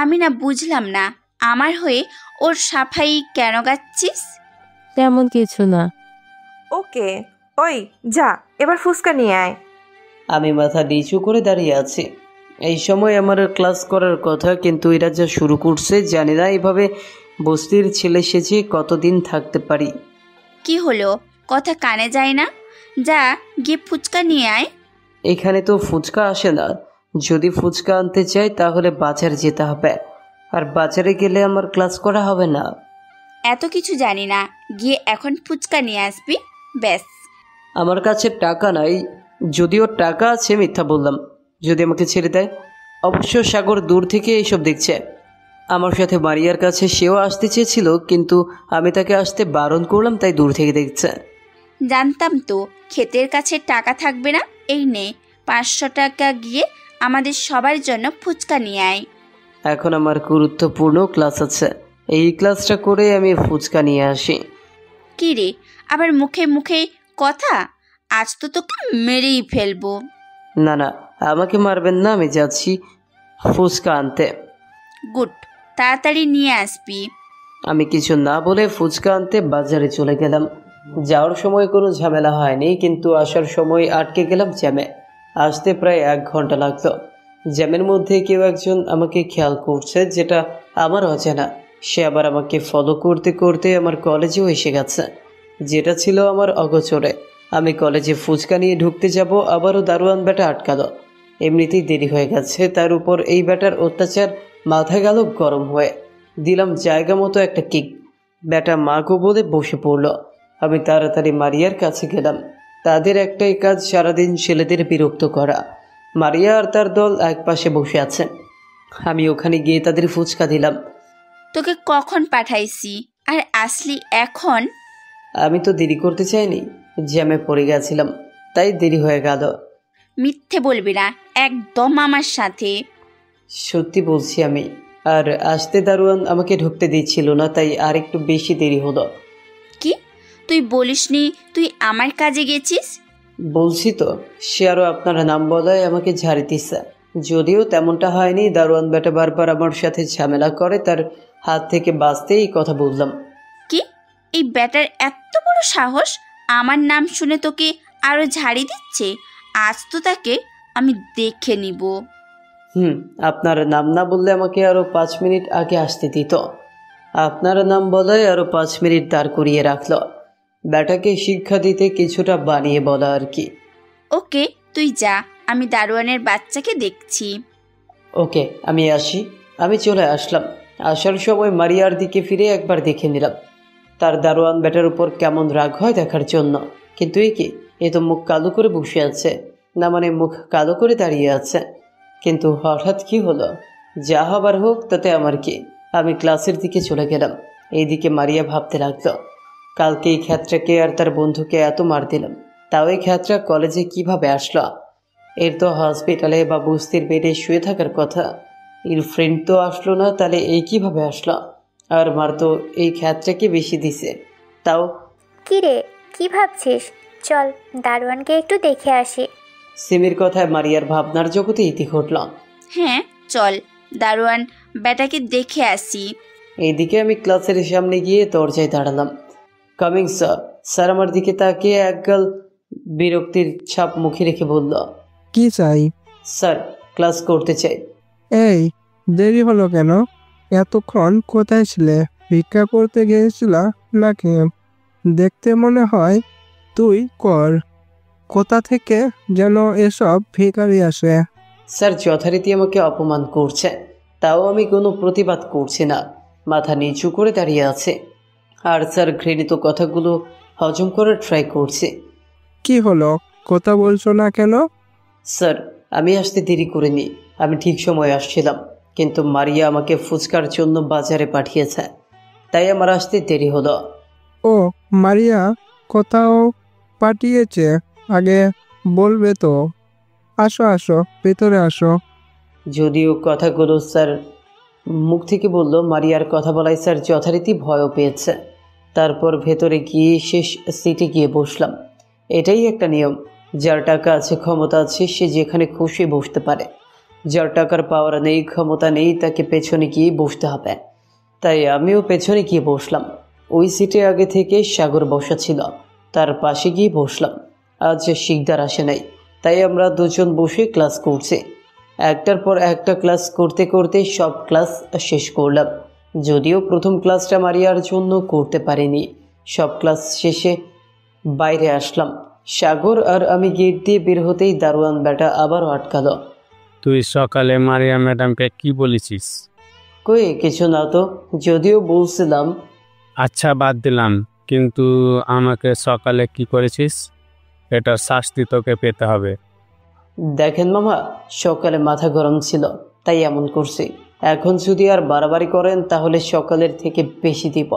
আমি না বুঝলাম না, আমার হয়ে ওর সাফাই কেন গাচ্ছিস? তেমন কিছু না। ওকে, ওই যা, এবার ফুচকা নিয়ে আয়। আমি মাথা নিচু করে দাঁড়িয়ে আছি। এই সময় আমার ক্লাস করার কথা, কিন্তু এরা যা শুরু করছে জানি না এভাবে বস্তির ছেলে সেজে কতদিন থাকতে পারি। কি হলো, কথা কানে যায় না? যা গিয়ে ফুচকা নিয়ে আয়। এখানে তো ফুচকা আসে না। যদি ফুচকা আনতে চাই তাহলে বাজার যেতে হবে, আর বাজারে গেলে আমার ক্লাস করা হবে না। এত কিছু জানি না, গিয়ে এখন ফুচকা নিয়ে আসবি, ব্যাস। আমার কাছে টাকা নাই। যদিও টাকা আছে, মিথ্যা বললাম। যদি আমাকে ছেড়ে দেয়। অবশ্য সাগর দূর থেকে এইসব দেখছে। আমার সাথে মারিয়ার কাছে সেও আসতে চেয়েছিল, কিন্তু আমি তাকে আসতে বারণ করলাম, তাই দূর থেকে দেখছে। জানতাম তো ক্ষেতের কাছে টাকা থাকবে না। এই নে 500 টাকা, গিয়ে আমাদের সবার জন্য ফুচকা নিয়ে আয়। এখন আমার গুরুত্বপূর্ণ ক্লাস আছে, এই ক্লাসটা করে আমি ফুচকা নিয়ে আসি। কি রে, আবার মুখে মুখে কথা? আজ তো তোকে মেরেই ফেলবো। না না, আমাকে মারবেন না, আমি যাচ্ছি ফুচকা আনতে। গুড, তাড়াতাড়ি নিয়ে আসবি। আমি কিছু না বলে ফুচকা আনতে বাজারে চলে গেলাম। যাওয়ার সময় কোনো ঝামেলা হয়নি, কিন্তু আসার সময় আটকে গেলাম জ্যামে। আসতে প্রায় 1 ঘন্টা লাগলো। জ্যামের মধ্যে কেউ একজন আমাকে খেয়াল করছে, যেটা আমার অজানা। সে আবার আমাকে ফলো করতে করতে আমার কলেজেও এসে গেছে, যেটা ছিল আমার অগোচরে। আমি কলেজে ফুচকা নিয়ে ঢুকতে যাব, আবারও দারোয়ান বেটা আটকালো। এমনিতেই দেরি হয়ে গেছে, তার উপর এই বেটার অত্যাচার মাথা গেল গরম হয়ে। দিলাম জায়গা মতো একটা কিক, বেটা মাগো বলে বসে পড়ল। আমি তাড়াতাড়ি মারিয়ার কাছে গেলাম। তাদের একটাই কাজ, সারাদিন ছেলেদের বিরক্ত করা। মারিয়া আর তার দল এক পাশে বসে আছে। আমি ওখানে গিয়ে তাদের ফুচকা দিলাম। তোকে কখন পাঠাইছি আর আসলি এখন? আমি তো দেরি করতে চাইনি, জ্যামে পড়ে গেছিলাম, তাই দেরি হয়ে গেল। মিথ্যে বলবি না একদম আমার সাথে। সত্যি বলছি আমি। আর আসতে দারোয়ান আমাকে ঢুকতে দিচ্ছিল না, তাই আর একটু বেশি দেরি হলো। কি, তুই বলিসনি তুই আমার কাজে গেছিস? বলছি তো, সে আরও আপনার নাম বলায় আমাকে ঝাড়ি দিচ্ছে। যদিও তেমনটা হয়নি, দারোয়ান বেটা বারবার আমার সাথে ঝামেলা করে, তার হাত থেকে বাঁচতেই কথা বললাম। কি, এই ব্যাটার এত বড় সাহস আমার নাম শুনে তোকে আরো ঝাড়ি দিচ্ছে? আজ তো তাকে আমি দেখে নিব। আপনার নাম না বললে আমাকে আরও 5 মিনিট আগে আসতে দিত। আপনার নাম বলায় আরও 5 মিনিট দাঁড় করিয়ে রাখল। ব্যাটাকে শিক্ষা দিতে কিছুটা বানিয়ে বলা আর কি। ওকে, তুই যা, আমি দারোয়ানের বাচ্চাকে দেখছি। ওকে, আমি আসি। আমি চলে আসলাম। আসার সময় মারিয়ার দিকে ফিরে একবার দেখে নিলাম, তার দারোয়ান ব্যাটার উপর কেমন রাগ হয় দেখার জন্য। কিন্তু এ তো মুখ কালো করে বসে আছে, না মানে মুখ কালো করে দাঁড়িয়ে আছে। কিন্তু হঠাৎ কি হলো? যা হবার হোক, তাতে আমার কি। আমি ক্লাসের দিকে চলে গেলাম। এইদিকে মারিয়া ভাবতে লাগলো, কালকে এই খ্যাত্রাকে আর তার বন্ধুকে এত মার দিলাম, তাও এই খ্যাত্রা কলেজে কিভাবে আসলো? এর তো হসপিটালে বা বস্তির বেডে শুয়ে থাকার কথা। এর ফ্রেন্ড তো আসলো না, তাহলে এই কিভাবে আসলো? আর মার তো এই খ্যাত্রাকে বেশি দিছে, তাও। কি রে, কি ভাবছিস? চল দারোয়ানকে একটু দেখে আসি। সিমির কথায় মারিয়ার ভাবনার জগতে ইতি ঘটল। হ্যাঁ চল, দারোয়ান বেটাকে দেখে আসি। এইদিকে আমি ক্লাসের সামনে গিয়ে দরজায় দাঁড়ালাম। Coming sir. স্যার আমার দিকে তাকিয়ে একগাল বিরক্তির ছাপ মুখে রেখে বলল, কি চাই? স্যার ক্লাস করতে চাই। এই, দেরি হলো কেন? এতক্ষণ কোথায় ছিলে? ভিক্ষা করতে গিয়েছিল নাকি? দেখতে মনে হয় তুই কর। কোথা থেকে যেন এসব ভিখারি আসে? স্যার যথারীতি আমাকে অপমান করছে, তাও আমি কোনো প্রতিবাদ করছি না, মাথা নিচু করে দাঁড়িয়ে আছে। আর স্যার ঘৃণিত কথাগুলো হজম করার ট্রাই করছে। কি হলো, কথা বলছো না কেন? স্যার আমি আসতে দেরি করিনি, আমি ঠিক সময় আসছিলাম, কিন্তু মারিয়া আমাকে ফুচকার জন্য বাজারে পাঠিয়েছে, তাই আমার আসতে দেরি হলো। ও, মারিয়া কোথাও পাঠিয়েছে? আগে বলবে তো। আসো আসো, ভেতরে আসো। যদিও কথাগুলো স্যার মুখ থেকে বলল, মারিয়ার কথা বলায় স্যার যথারীতি ভয়ও পেয়েছে। তারপর ভেতরে গিয়ে শেষ সিটে গিয়ে বসলাম। এটাই একটা নিয়ম, যার টাকা আছে, ক্ষমতা আছে, সে যেখানে খুশি বসতে পারে। যার টাকার পাওয়ার নেই, ক্ষমতা নেই, তাকে পেছনে গিয়ে বসতে হবে। তাই আমিও পেছনে গিয়ে বসলাম। ওই সিটে আগে থেকে সাগর বসা ছিল, তার পাশে গিয়ে বসলাম। আজ শিকদার আসে নাই, তাই আমরা দুজন বসে ক্লাস করছি। একটার পর একটা ক্লাস করতে করতে সব ক্লাস শেষ করলাম। যদিও প্রথম ক্লাসটা মারিয়ার জন্য করতে পারিনি। সব ক্লাস শেষে বাইরে আসলাম। সাগর আর আমি গেট দিয়ে বের হতেই দারোয়ান বেটা আবারও আটকালো। তুই সকালে মারিয়া ম্যাডামকে কি বলেছিস? কই কিছু না তো, যদিও বলছিলাম। আচ্ছা বাদ দিলাম, কিন্তু আমাকে সকালে কি করেছিস? এটার শাস্তি তোকে পেতে হবে। দেখেন মামা, সকালে মাথা গরম ছিল তাই এমন করছি। এখন যদি আর বাড়াবাড়ি করেন তাহলে সকালের থেকে বেশি দিব।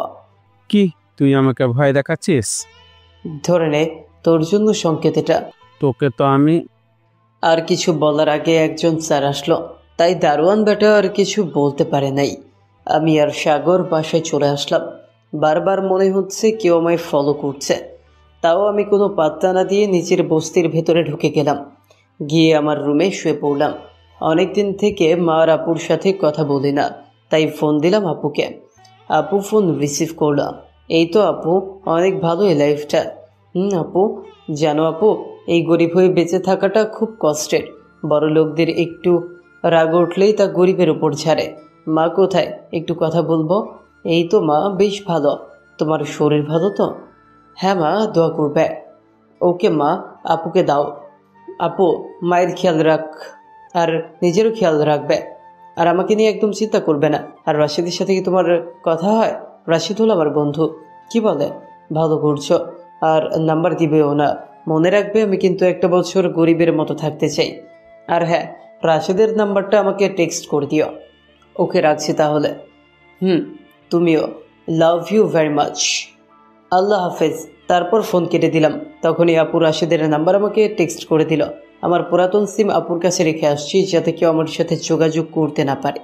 কি তুই আমাকে ভয় দেখাচ্ছিস? ধরে নে, তোর জন্য সংকেত এটা। তোকে তো আমি। আর কিছু বলার আগে একজন স্যার আসলো, তাই দারোয়ান বেটা আর কিছু বলতে পারে নাই। আমি আর সাগর বাসায় চলে আসলাম। বারবার মনে হচ্ছে কেউ আমায় ফলো করছে, তাও আমি কোনো পাত্তা না দিয়ে নিজের বস্তির ভেতরে ঢুকে গেলাম। গিয়ে আমার রুমে শুয়ে পড়লাম। অনেক দিন থেকে মা আর আপুর সাথে কথা বলি না, তাই ফোন দিলাম আপুকে। আপু ফোন রিসিভ করলাম। এই তো আপু, অনেক ভালো এই লাইফটা। আপু, জানো আপু, এই গরিব হয়ে বেঁচে থাকাটা খুব কষ্টের। বড় লোকদের একটু রাগ উঠলেই তা গরিবের উপর ছাড়ে। মা কোথায়, একটু কথা বলবো? এই তো মা, বেশ ভালো। তোমার শরীর ভালো তো? হ্যাঁ মা, দোয়া করবে। ওকে মা, আপুকে দাও। আপু, মায়ের খেয়াল রাখ, আর নিজেরও খেয়াল রাখবে। আর আমাকে নিয়ে একদম চিন্তা করবে না। আর রাশিদের সাথে কি তোমার কথা হয়? রাশিদ হলো আমার বন্ধু। কি বলে? ভালো করছো। আর নাম্বার দিবেও না, মনে রাখবে আমি কিন্তু একটা বছর গরিবের মতো থাকতে চাই। আর হ্যাঁ, রাশিদের নাম্বারটা আমাকে টেক্সট করে দিও। ওকে, রাখছি তাহলে। তুমিও। Love you very much. আল্লাহ হাফেজ। তারপর ফোন কেটে দিলাম। তখনই আপু রাশিদের নাম্বার আমাকে টেক্সট করে দিল। আমার পুরাতন সিম আপুর কাছে রেখে আসছি, যাতে কেউ আমার সাথে যোগাযোগ করতে না পারে।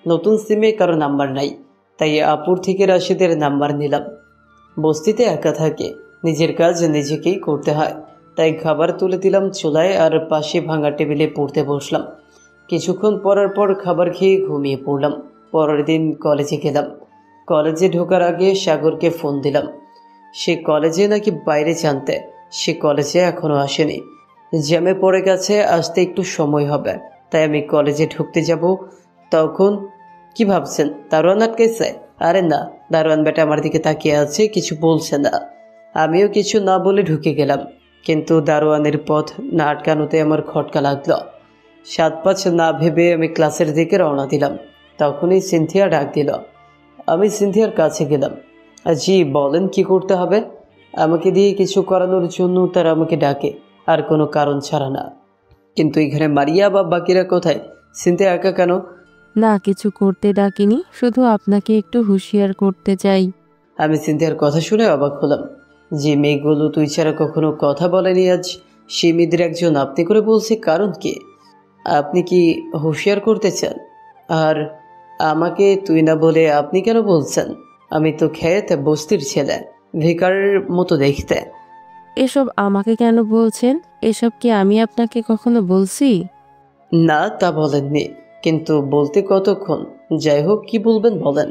নতুন সিমে কারো নাম্বার নাই, তাই আপুর থেকে রাশিদের নাম্বার নিলাম। বস্তিতে একা থাকে, নিজের কাজ নিজেকেই করতে হয়, তাই খাবার তুলে দিলাম চুলায় আর পাশে ভাঙা টেবিলে পড়তে বসলাম। কিছুক্ষণ পরার পর খাবার খেয়ে ঘুমিয়ে পড়লাম। পরের দিন কলেজে গেলাম। কলেজে ঢোকার আগে সাগরকে ফোন দিলাম। সে কলেজে নাকি বাইরে জানতে, সে কলেজে এখনও আসেনি। জ্যামে পড়ে গেছে, আসতে একটু সময় হবে, তাই আমি কলেজে ঢুকতে যাব। তখন কি ভাবছেন, দারোয়ান আটকেছে? আরে না, দারোয়ান বেটা আমার দিকে তাকিয়ে আছে, কিছু বলছে না। আমিও কিছু না বলে ঢুকে গেলাম, কিন্তু দারোয়ানের পথ না আটকানোতে আমার খটকা লাগলো। 7-5 না ভেবে আমি ক্লাসের দিকে রওনা দিলাম। তখনই সিনথিয়া ডাক দিল। আমি সিনথিয়ার কাছে গেলাম। জি বলেন, কি করতে হবে? আমাকে দিয়ে কিছু করানোর জন্য তারা আমাকে ডাকে, আর কোনো কারণ ছাড়া না। কিন্তু এখানে মারিয়া বা বাকিরা কোথায়? সিনথিয়া একা কেন? না, কিছু করতে ডাকিনি, শুধু আপনাকে একটু হুঁশিয়ার করতে চাই। আমি সিনথিয়ার কথা শুনে অবাক হলাম। যে মেয়েগুলো তুই ছাড়া কখনো কথা বলেনি আজ সেই মেয়েদের একজন আপনি করে বলছে, কারণ কি? আপনি কি হুঁশিয়ার করতে চান? আর আমাকে তুই না বলে আপনি কেন বলছেন? আমি তো খেত বস্তির ছেলে, ভিকারের মতো দেখতে। এসব আমাকে কেন বলছেন? এসব কি আমি আপনাকে কখনো বলছি? না, তা বলেননি, কিন্তু বলতে কতক্ষণ? যাই হোক, কি বলবেন বলেন।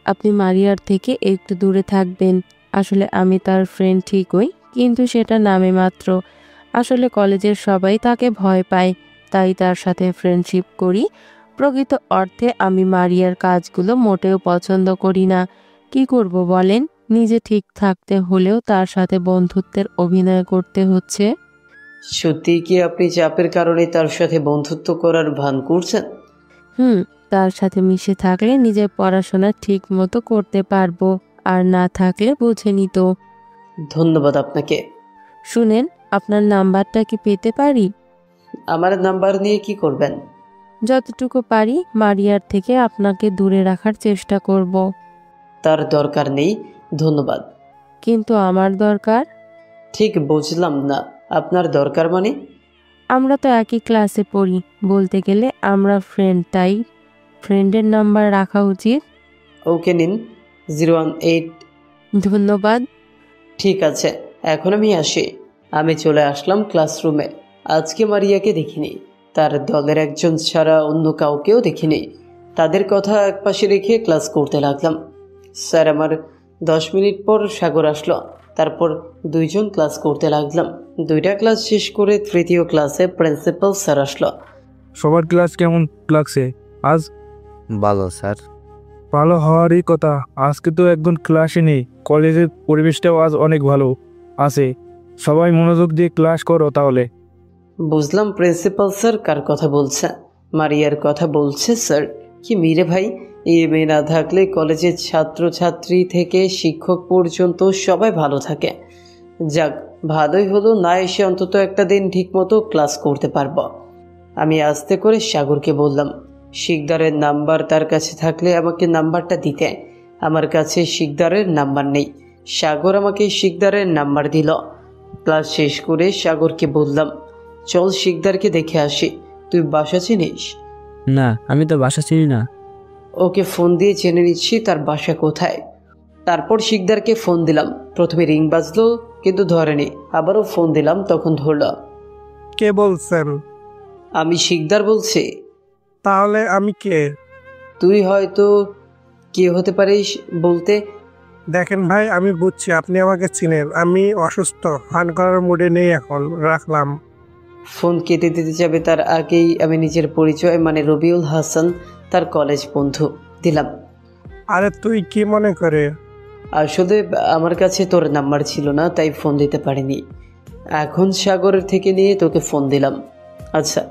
আপনি মারিয়ার থেকে একটু দূরে থাকবেন। আসলে আমি তার ফ্রেন্ড ঠিকই, কিন্তু সেটা নামে মাত্র। আসলে কলেজের সবাই তাকে ভয় পায়, তাই তার সাথে ফ্রেন্ডশিপ করি। প্রকৃত অর্থে আমি মারিয়ার কাজগুলো মোটেও পছন্দ করি না। কি করব বলেন? নিজে ঠিক থাকতে হলেও তার সাথে বন্ধুত্বের অভিনয় করতে হচ্ছে। সত্যি কি আপনি চাপের কারণে তার সাথে বন্ধুত্ব করার ভান করছেন? তার সাথে মিশে থাকলে নিজের পড়াশোনা ঠিক মতো করতে পারবো, আর না থাকলে বুঝে নিত। ধন্যবাদ আপনাকে। শুনেন, আপনার নাম্বারটা কি পেতে পারি? আমার নাম্বার নিয়ে কি করবেন? যতটুকু পারি মারিয়ার থেকে আপনাকে দূরে রাখার চেষ্টা করব। তার দরকার নেই, ধন্যবাদ। কিন্তু আমার দরকার। ঠিক বুঝলাম না, আপনার দরকার মানে? আমরা তো একই ক্লাসে পড়ি, বলতে গেলে আমরা ফ্রেন্ড, তাই ফ্রেন্ডের নাম্বার রাখা উচিত। ওকে নিন, 018। ধন্যবাদ। ঠিক আছে, এখন আমি আসি। আমি চলে আসলাম ক্লাসরুমে। আজকে মারিয়াকে দেখিনি, তার দলের একজন ছাড়া অন্য কাউকেও দেখিনি। তাদের কথা একপাশে রেখে ক্লাস করতে লাগলাম। স্যার, আমার 10 মিনিট পর সাগর আসলো। তারপর দুইজন ক্লাস করতে লাগলাম। দুইটা ক্লাস শেষ করে তৃতীয় ক্লাসে প্রিন্সিপাল স্যার আসলো। সবার ক্লাস কেমন লাগছে আজ? ভালো স্যার। ভালো হওয়ারই কথা। আজকে তো একদম ক্লাসে নেই। কলেজের পরিবেশটাও আজ অনেক ভালো আছে। সবাই মনোযোগ দিয়ে ক্লাস করো তাহলে। বুঝলাম প্রিন্সিপাল স্যার কার কথা বলছে। মারিয়ার কথা বলছে স্যার। কি মিরে ভাই, এই মেয়ে না থাকলে কলেজের ছাত্রছাত্রী থেকে শিক্ষক পর্যন্ত সবাই ভালো থাকে। যাক, ভালোই হলো, না এসে অন্তত একটা দিন ঠিকমতো ক্লাস করতে পারবো। আমি আস্তে করে সাগরকে বললাম, শিকদারের নাম্বার তার কাছে থাকলে আমাকে নাম্বারটা দিতে। আমার কাছে শিকদারের নাম্বার নেই। সাগর আমাকে শিকদারের নাম্বার দিল। ক্লাস শেষ করে সাগরকে বললাম, চল শিকদারকে দেখে আসি। তুই বাসা চিনিস? না, আমি তো বাসা চিনি না। ওকে ফোন দিয়ে জেনে নিচ্ছি তার বাসা কোথায়। তারপর শিকদারকে ফোন দিলাম। প্রথমে রিং বাজলো, কিন্তু ধরেনি। আবারও ফোন দিলাম, তখন ধরল। কে বলছেন? আমি শিকদার বলছি। তাহলে আমি কে? তুই হয়তো কে হতে পারিস বলতে? দেখেন ভাই, আমি বুঝছি আপনি আমাকে চিনেন। আমি অসুস্থ, ফান করার মুডে নেই এখন, রাখলাম। ফোন কেটে দিতে যাবে তার আগেই আমি নিজের পরিচয়, মানে রবিউল হাসান, তার কলেজ বন্ধু, দিলাম। আরে তুই কি মনে করে? আসলে আমার কাছে তোর নাম্বার ছিল না, তাই ফোন দিতে পারিনি। এখন সাগরের থেকে নিয়ে তোকে ফোন দিলাম। আচ্ছা,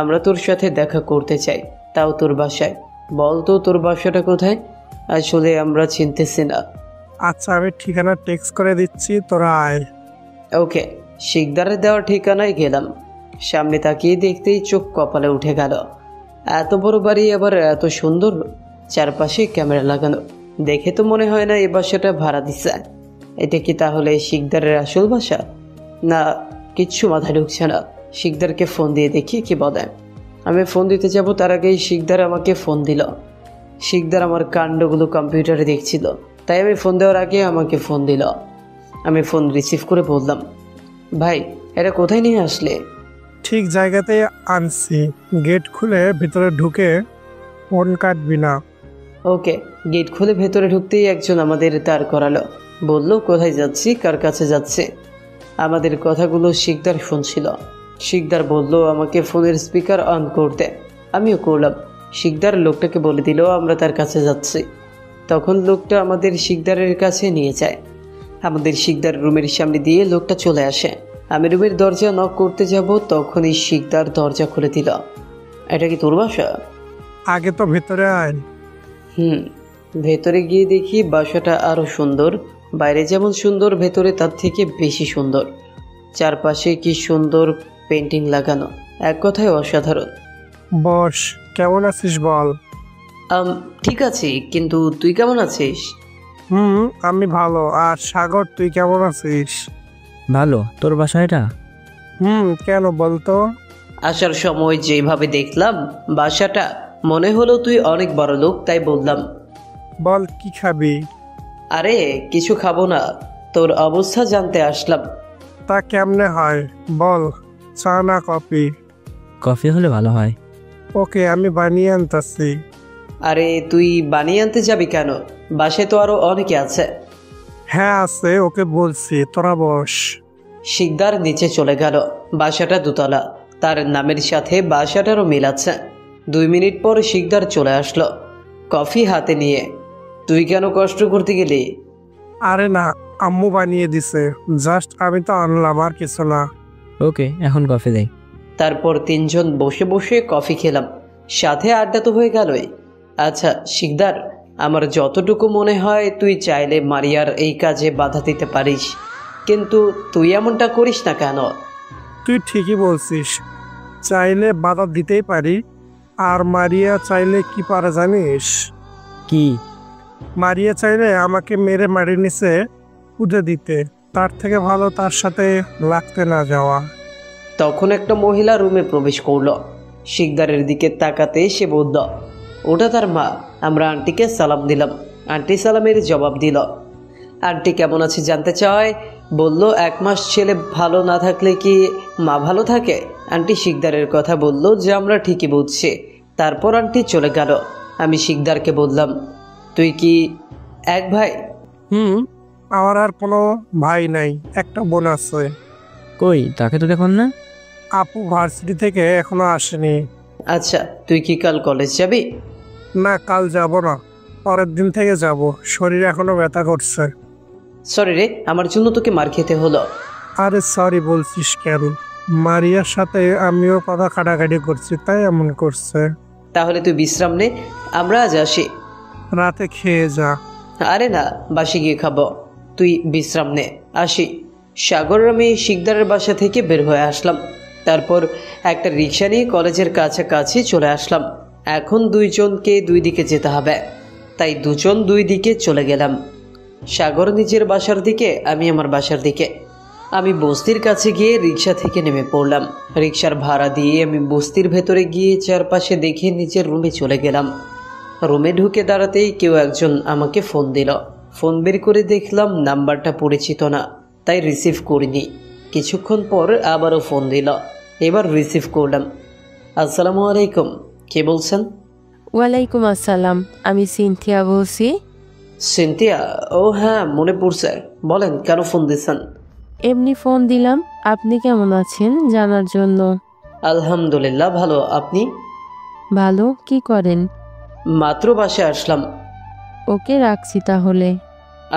আমরা তোর সাথে দেখা করতে চাই, তাও তোর বাসায়। বল তো তোর বাসাটা কোথায়? আসলে আমরা চিনতেছি না। আচ্ছা, আমি ঠিকানা টেক্সট করে দিচ্ছি, তোরা আয়। ওকে, শিকদারের দেওয়া ঠিকানায় গেলাম। সামনে তাকিয়ে দেখতেই চোখ কপালে উঠে গেল। এত বড় বাড়ি, আবার এত সুন্দর, চারপাশে ক্যামেরা লাগানো। দেখে তো মনে হয় না এ বাসাটা ভাড়া দিচ্ছে। এটা কি তাহলে শিকদারের আসল বাসা? না, কিচ্ছু মাথায় ঢুকছে না। শিকদারকে ফোন দিয়ে দেখি কি বলে। আমি ফোন দিতে যাব, তার আগেই শিকদার আমাকে ফোন দিল। শিকদার আমার কাণ্ডগুলো কম্পিউটারে দেখছিল, তাই আমি ফোন দেওয়ার আগে আমাকে ফোন দিল। আমি ফোন রিসিভ করে বললাম, ভাই, এটা কোথায় নিয়ে আসলে? ঠিক জায়গাতে আনছি। গেট খুলে ভিতরে ঢুকে ফোন কাটবি না। ওকে। গেট খুলে ভেতরে ঢুকতেই একজন আমাদের দাঁড় করালো। বলল, কোথায় যাচ্ছি, কার কাছে যাচ্ছে। আমাদের কথাগুলো শিকদার শুনছিল। শিকদার বলল আমাকে ফোনের স্পিকার অন করতে। আমিও করলাম। শিকদার লোকটাকে বলে দিল আমরা তার কাছে যাচ্ছি। তখন লোকটা আমাদের শিকদারের কাছে নিয়ে যায়। আমাদের শিকদার রুমের সামনে দিয়ে লোকটা চলে আসে। আমি রুমের দরজা নক করতে যাব, তখনই শিকদার দরজা খুলে দিল। এটা কি তোর বাসা? আগে তো ভেতরে আয়। ভেতরে গিয়ে দেখি বাসাটা আরো সুন্দর। বাইরে যেমন সুন্দর, ভেতরে তার থেকে বেশি সুন্দর। চারপাশে কি সুন্দর পেন্টিং লাগানো, এক কথায় অসাধারণ। বস, কেমন আছিস বল? ঠিক আছে, কিন্তু তুই কেমন আছিস? আমি ভালো। আর সাগর, তুই কেমন আছিস? ভালো। তোর বাসা এটা? কেন বলতো? আসার সময় যেভাবে দেখলাম বাসাটা, মনে হলো তুই অনেক বড় লোক, তাই বললাম। বল, কি খাবি? আরে কিছু খাবো না, তোর অবস্থা জানতে আসলাম। তা কেমনে হয় বল, চা না কফি? কফি হলে ভালো হয়। ওকে, আমি বানিয়ে আনতাছি। আরে তুই বানিয়ে আনতে যাবি কেন? বাসায় তো আরো অনেকে আছে। হ্যাঁ আছে, ওকে বলছি, তোরা বস। শিকদার নিচে চলে গেল। বাসাটা দোতলা, তার নামের সাথে বাসাটারও মিল আছে। 2 মিনিট পর শিকদার চলে আসলো কফি হাতে নিয়ে। তুই কেন কষ্ট করতে গেলি? আরে না, আম্মু বানিয়ে দিছে, জাস্ট আমি তো আনলাম, আর কিছু না। ওকে, এখন কফি দেই। তারপর 3 জন বসে বসে কফি খেলাম, সাথে আড্ডা তো হয়ে গেলই। আচ্ছা শিকদার, আমার যতটুকু মনে হয় তুই চাইলে মারিয়ার এই কাজে বাধা দিতে পারিস, কিন্তু তুই এমনটা করিস না কেন? তুই ঠিকই বলছিস, চাইলে বাধা দিতেই পারি। আর মারিয়া চাইলে কি পারে জানিস? কি? মারিয়া চাইলে আমাকে মেরে মাটির নিচে পুঁতে দিতে। তার থেকে ভালো তার সাথে লাগতে না যাওয়া। তখন একটা মহিলা রুমে প্রবেশ করলো। শিকদারের দিকে তাকাতে সে বলল, ওটা তার মা। আমরা আন্টিকে সালাম দিলাম। আন্টি সালামের জবাব দিল। আন্টি কেমন আছে জানতে চায়, বলল 1 মাস ছেলে ভালো না থাকলে কি মা ভালো থাকে? আন্টি শিকদারের কথা বলল যে আমরা ঠিকই বুঝছি। তারপর আন্টি চলে গেল। আমি শিকদারকে বললাম, তুই কি এক ভাই? আমার আর কোনো ভাই নাই, একটা বোন আছে। কই, তাকে তো দেখুন না। আপু ভার্সিটি থেকে এখনো আসেনি। আচ্ছা, তুই কি কাল কলেজ যাবি? না, কাল যাব না, পরের দিন থেকে যাব। শরীর এখনো ব্যথা করছে। সরি রে, আমার জন্য তোকে মার খেতে হলো। আরে সরি বলছিস কেন? মারিয়ার সাথে আমিও কথা কাটাকাটি করছি, তাই এমন করছে। তাহলে তুই বিশ্রাম নে, আমরা আজ আসি। রাতে খেয়ে যা। আরে না, বাসে গিয়ে খাবো, তুই বিশ্রাম নে, আসি। সাগর আমি শিকদারের বাসা থেকে বের হয়ে আসলাম। তারপর একটা রিক্সা নিয়ে কলেজের কাছাকাছি চলে আসলাম। এখন 2 জনকে 2 দিকে যেতে হবে, তাই 2 জন 2 দিকে চলে গেলাম। সাগর নিজের বাসার দিকে, আমি আমার বাসার দিকে। আমি বস্তির কাছে গিয়ে রিক্সা থেকে নেমে পড়লাম। রিক্সার ভাড়া দিয়ে আমি বস্তির ভেতরে গিয়ে চারপাশে দেখে নিজের রুমে চলে গেলাম। রুমে ঢুকে দাঁড়াতেই কেউ একজন আমাকে ফোন দিল। ফোন বের করে দেখলাম নাম্বারটা পরিচিত না, তাই রিসিভ করিনি। কিছুক্ষণ পর আবারও ফোন দিল, এবার রিসিভ করলাম। আসসালামু আলাইকুম, কে বলছেন? ওয়ালাইকুম আসসালাম, আমি সিনথিয়া বলছি। সিনথিয়া? ও হ্যাঁ, মনে পড়ছে। বলেন কেন ফোন দিচ্ছেন? এমনি ফোন দিলাম, আপনি কেমন আছেন জানার জন্য। আলহামদুলিল্লাহ ভালো, আপনি? ভালো। কি করেন? মাত্র বাসায় আসলাম। ওকে, রাখছি তাহলে।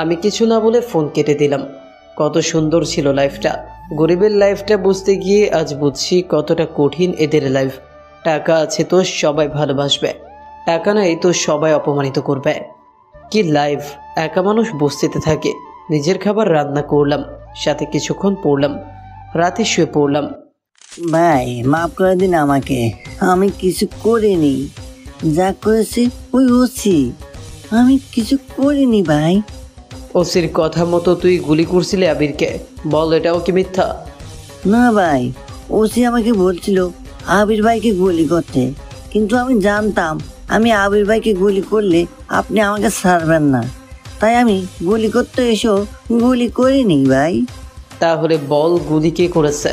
আমি কিছু না বলে ফোন কেটে দিলাম। কত সুন্দর ছিল লাইফটা। গরিবের লাইফটা বুঝতে গিয়ে আজ বুঝছি কতটা কঠিন এদের লাইফ। টাকা আছে তো সবাই ভালোবাসবে, টাকা নাই তো সবাই অপমানিত করবে। কি লাইফ! একা মানুষ বস্তিতে থাকে। নিজের খাবার রান্না করলাম, সাথে কিছুক্ষণ পড়লাম, রাতে শুয়ে পড়লাম। ভাই মাফ করে দিন আমাকে, আমি কিছু করিনি। যা করেছি ওই ওসি, আমি কিছু করিনি ভাই। ওসির কথা মতো তুই গুলি করছিলি আবিরকে, বল এটাও কি মিথ্যা? না ভাই, ওসি আমাকে বলছিল আবির ভাইকে গুলি করতে, কিন্তু আমি জানতাম আমি আবির ভাইকে গুলি করলে আপনি আমাকে ছাড়বেন না, তাই আমি গুলি করতে এসেও গুলি করিনি ভাই। তাহলে বল গুলি কে করেছে?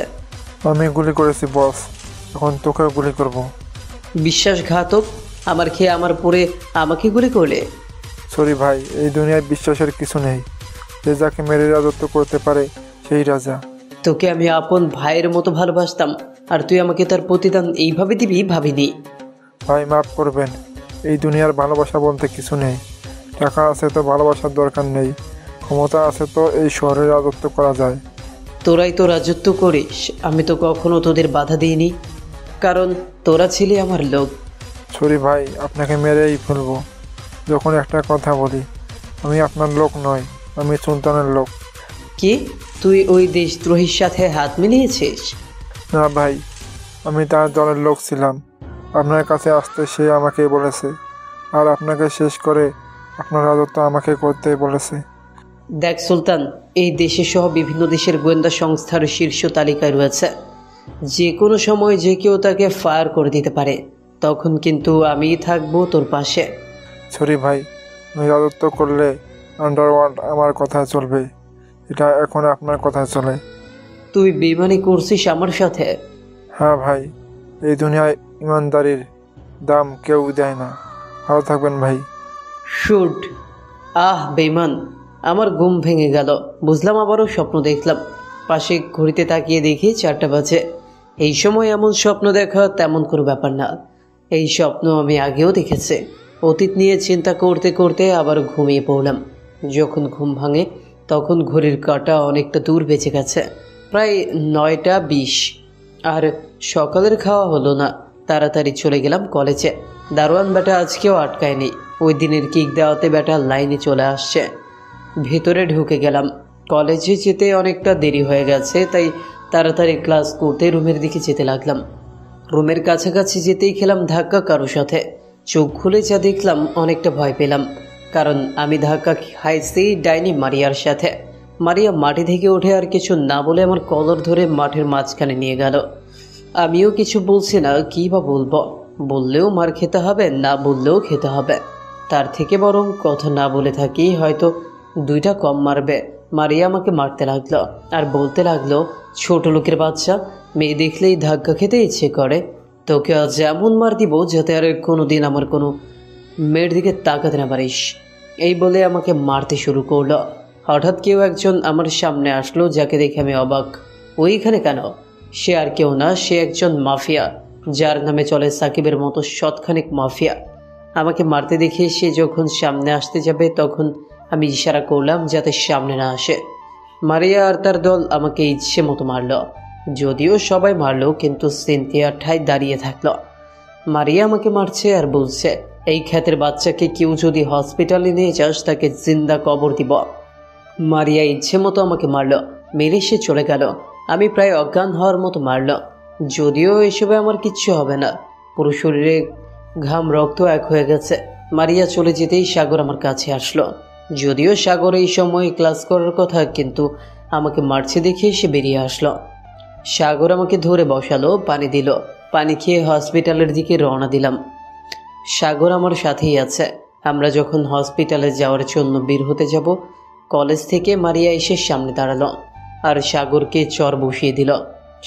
আমি গুলি করেছি বস, এখন তোকে গুলি করব। বিশ্বাসঘাতক! আমার খেয়ে আমার পরে আমাকে গুলি করলে? সরি ভাই, এই দুনিয়ায় বিশ্বাসের কিছু নেই। যে যাকে মেরে রাজত্ব করতে পারে সেই রাজা। তোকে আমি আপন ভাইয়ের মতো ভালোবাসতাম, আর তুই আমাকে তার প্রতিদান এইভাবে দিবি ভাবিনি। ভাই মাফ করবেন, এই দুনিয়ার ভালোবাসা বলতে কিছু নেই। টাকা আছে তো ভালোবাসার দরকার নেই, ক্ষমতা আছে তো এই শহরে রাজত্ব করা যায়। তোরাই তো রাজত্ব করিস, আমি তো কখনো তোদের বাধা দিইনি, কারণ তোরা ছিলি আমার লোক। সরি ভাই, আপনাকে মেরেই ফেলবো। যখন একটা কথা বলি, আমি আপনার লোক নয়, আমি সুলতানের লোক। কি? তুই ওই দেশদ্রোহীর সাথে হাত মিলিয়েছিস? না ভাই, আমি তার দলের লোক ছিলাম। আপনার কাছে আসতে সে আমাকে বলেছে, আর আপনাকে শেষ করে আপনার রাজত্ব আমাকে করতে বলেছে। দেখ সুলতান, এই দেশে সহ বিভিন্ন দেশের গোয়েন্দা সংস্থার শীর্ষ তালিকায় রয়েছে। যে কোনো সময় যে কেউ তাকে ফায়ার করে দিতে পারে, তখন কিন্তু আমিই থাকবো তোর পাশে। সরি ভাই, আমি রাজত্ব করলে আন্ডারওয়ার্ল্ড আমার কথা চলবে, এটা এখন আপনার কথা চলে। তুই বেইমানি করছিস আমার সাথে? হ্যাঁ ভাই, এই দুনিয়ায় ইমানদারির দাম কেউ দেয় না। ভালো থাকবেন ভাই। শুট। বেইমান। আমার ঘুম ভেঙে গেল। বুঝলাম আবারও স্বপ্ন দেখলাম। পাশে ঘড়িতে তাকিয়ে দেখি 4টা বাজে। এই সময় এমন স্বপ্ন দেখা তেমন কোনো ব্যাপার না। এই স্বপ্ন আমি আগেও দেখেছি। অতীত নিয়ে চিন্তা করতে করতে আবার ঘুমিয়ে পড়লাম। যখন ঘুম ভাঙে তখন ঘড়ির কাঁটা অনেকটা দূর বেঁচে গেছে, প্রায় 9টা 20। আর সকালের খাওয়া হলো না। তাড়াতাড়ি চলে গেলাম কলেজে। দারোয়ান বেটা আজকেও আটকায়নি। ওই দিনের কিক দেওয়াতে বেটা লাইনে চলে আসছে। ভেতরে ঢুকে গেলাম। কলেজে যেতে অনেকটা দেরি হয়ে গেছে, তাই তাড়াতাড়ি ক্লাস করতে রুমের দিকে যেতে লাগলাম। রুমের কাছাকাছি যেতেই খেলাম ধাক্কা কারো সাথে। চোখ খুলে যা দেখলাম অনেকটা ভয় পেলাম, কারণ আমি ধাক্কা খাইছি ডাইনি মারিয়ার সাথে। মারিয়া মাটি থেকে উঠে আর কিছু না বলে আমার কলার ধরে মাঠের মাঝখানে নিয়ে গেল। আমিও কিছু বলছি না, কী বা বলবো। বললেও মার খেতে হবে, না বললেও খেতে হবে। তার থেকে বরং কথা না বলে থাকি, হয়তো 2টা কম মারবে। মারিয়া আমাকে মারতে লাগলো আর বলতে লাগলো, ছোট লোকের বাচ্চা, মেয়ে দেখলেই ধাক্কা খেতে ইচ্ছে করে। তোকে আজ এমন মার দিব যাতে আর কোনো দিন আমার কোনো মেয়ের দিকে তাকাতে না পারিস। এই বলে আমাকে মারতে শুরু করলো। হঠাৎ কেউ একজন আমার সামনে আসলো, যাকে দেখে আমি অবাক। ওইখানে কেন? সে আর কেউ না, সে একজন মাফিয়া, যার নামে চলে সাকিবের মতো শতখানেক মাফিয়া। আমাকে মারতে দেখে সে যখন সামনে আসতে যাবে তখন আমি ইশারা করলাম যাতে সামনে না আসে। মারিয়া আর তার দল আমাকে ইচ্ছে মতো মারল। যদিও সবাই মারল, কিন্তু সিনথিয়া ঠায় দাঁড়িয়ে থাকলো। মারিয়া আমাকে মারছে আর বলছে, এই খ্যাতের বাচ্চাকে কেউ যদি হসপিটালে নিয়ে যাস তাকে জিন্দা কবর দিব। মারিয়া ইচ্ছে মতো আমাকে মারল, মেরে সে চলে গেল। আমি প্রায় অজ্ঞান হওয়ার মতো মারল। যদিও এসবে আমার কিচ্ছু হবে না, পুরো শরীরে ঘাম রক্ত এক হয়ে গেছে। মারিয়া চলে যেতেই সাগর আমার কাছে আসলো। যদিও সাগর এই সময় ক্লাস করার কথা, কিন্তু আমাকে মারছে দেখে সে বেরিয়ে আসলো। সাগর আমাকে ধরে বসালো, পানি দিল। পানি খেয়ে হসপিটালের দিকে রওনা দিলাম। সাগর আমার সাথেই আছে। আমরা যখন হসপিটালে যাওয়ার জন্য বের হতে যাব, কলেজ থেকে মারিয়া এসে সামনে দাঁড়ালো আর সাগরকে চর বসিয়ে দিল।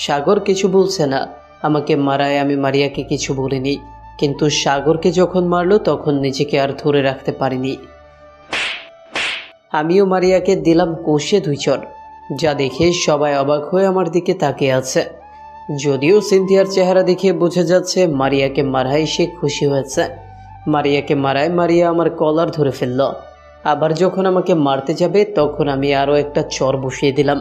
সাগর কিছু বলছে না। আমাকে মারায় আমি মারিয়াকে কিছু বলিনি, কিন্তু সাগরকে যখন মারলো তখন নিজেকে আর ধরে রাখতে পারিনি। আমিও মারিয়াকে দিলাম কষে 2 চর, যা দেখে সবাই অবাক হয়ে আমার দিকে তাকিয়ে আছে। যদিও সিনথিয়ার চেহারা দেখে বোঝা যাচ্ছে মারিয়াকে মারায় সে খুশি হয়েছে। মারিয়াকে মারায় মারিয়া আমার কলার ধরে ফেলল। আবার যখন আমাকে মারতে যাবে তখন আমি আরও একটা চর বসিয়ে দিলাম।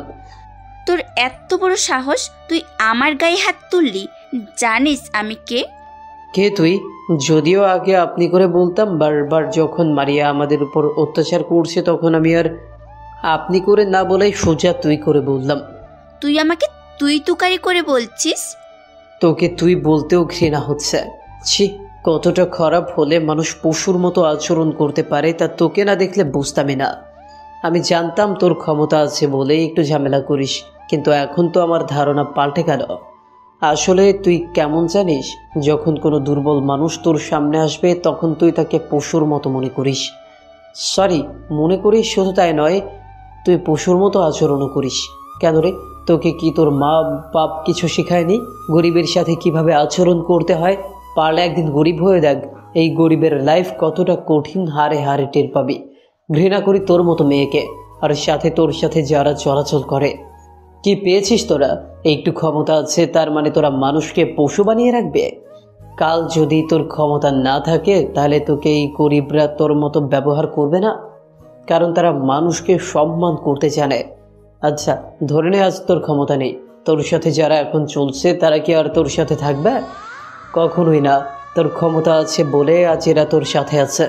তোর এত বড় সাহস, তুই আমার গায়ে হাত তুললি? জানিস আমি কে? কে তুই? যদিও আগে আপনি করে বলতাম, বারবার যখন মারিয়া আমাদের উপর অত্যাচার করছে তখন আমি আর আপনি করে না বলে সোজা তুই করে বললাম। তুই আমাকে তুই তুকারি করে বলছিস? তোকে তুই বলতেও ঘৃণা হচ্ছে। ছি, কতটা খারাপ হলে মানুষ পশুর মতো আচরণ করতে পারে তা তোকে না দেখলে বুঝতামই না। আমি জানতাম তোর ক্ষমতা আছে বলে একটু ঝামেলা করিস, কিন্তু এখন তো আমার ধারণা পাল্টে গেল। আসলে তুই কেমন জানিস, যখন কোনো দুর্বল মানুষ তোর সামনে আসবে তখন তুই তাকে পশুর মতো মনে করিস। সরি, মনে করিস শুধু তাই নয়, তুই পশুর মতো আচরণও করিস। কেন রে, তোকে কি তোর মা বাপ কিছু শেখায়নি গরিবের সাথে কিভাবে আচরণ করতে হয়? পারলে একদিন গরিব হয়ে দেখ, এই গরিবের লাইফ কতটা কঠিন হারে হারে টের পাবি। ঘৃণা করি তোর মতো মেয়েকে, আর সাথে তোর সাথে যারা চলাচল করে। কি পেয়েছিস তোরা? একটু ক্ষমতা আছে তার মানে তোরা মানুষকে পশু বানিয়ে রাখবে? কাল যদি তোর ক্ষমতা না থাকে তাহলে তোকে এই গরিবরা তোর মতো ব্যবহার করবে না, কারণ তারা মানুষকে সম্মান করতে জানে। আচ্ছা ধরে নে আজ তোর ক্ষমতা নেই, তোর সাথে যারা এখন চলছে তারা কি আর তোর সাথে থাকবে? কখনোই না। তোর ক্ষমতা আছে বলে আজ এরা তোর সাথে আছে।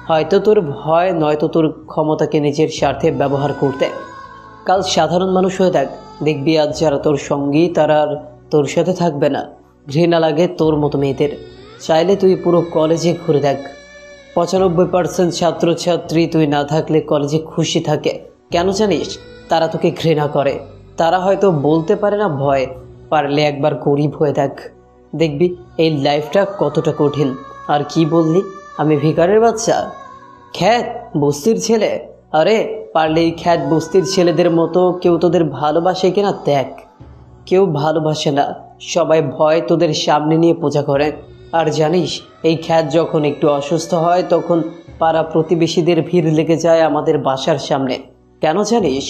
হয়তো তোর ভয়, নয়তো তোর ক্ষমতাকে নিজের স্বার্থে ব্যবহার করতে। কাল সাধারণ মানুষ হয়ে দেখ, দেখবি আজ যারা তোর সঙ্গী তারা আর তোর সাথে থাকবে না। ঘৃণা লাগে তোর মতো মেয়েদের। চাইলে তুই পুরো কলেজে ঘুরে দেখ। 95% ছাত্রছাত্রী তুই না থাকলে কলেজে খুশি থাকে। কেন জানিস? তারা তোকে ঘৃণা করে। তারা হয়তো বলতে পারে না ভয়, পারলে একবার গরিব হয়ে দেখ, দেখবি এই লাইফটা কতটা কঠিন। আর কি বললি আমি ভিখারির বাচ্চা? খ্যাত বস্তির ছেলে? আরে পারলে এই খ্যাত বস্তির ছেলেদের মতো কেউ তোদের ভালোবাসে কিনা দেখ। কেউ ভালোবাসে না, সবাই ভয় তোদের সামনে নিয়ে পূজা করে। আর জানিস এই খ্যাত যখন একটু অসুস্থ হয় তখন পাড়া প্রতিবেশীদের ভিড় লেগে যায় আমাদের বাসার সামনে। কেন জানিস?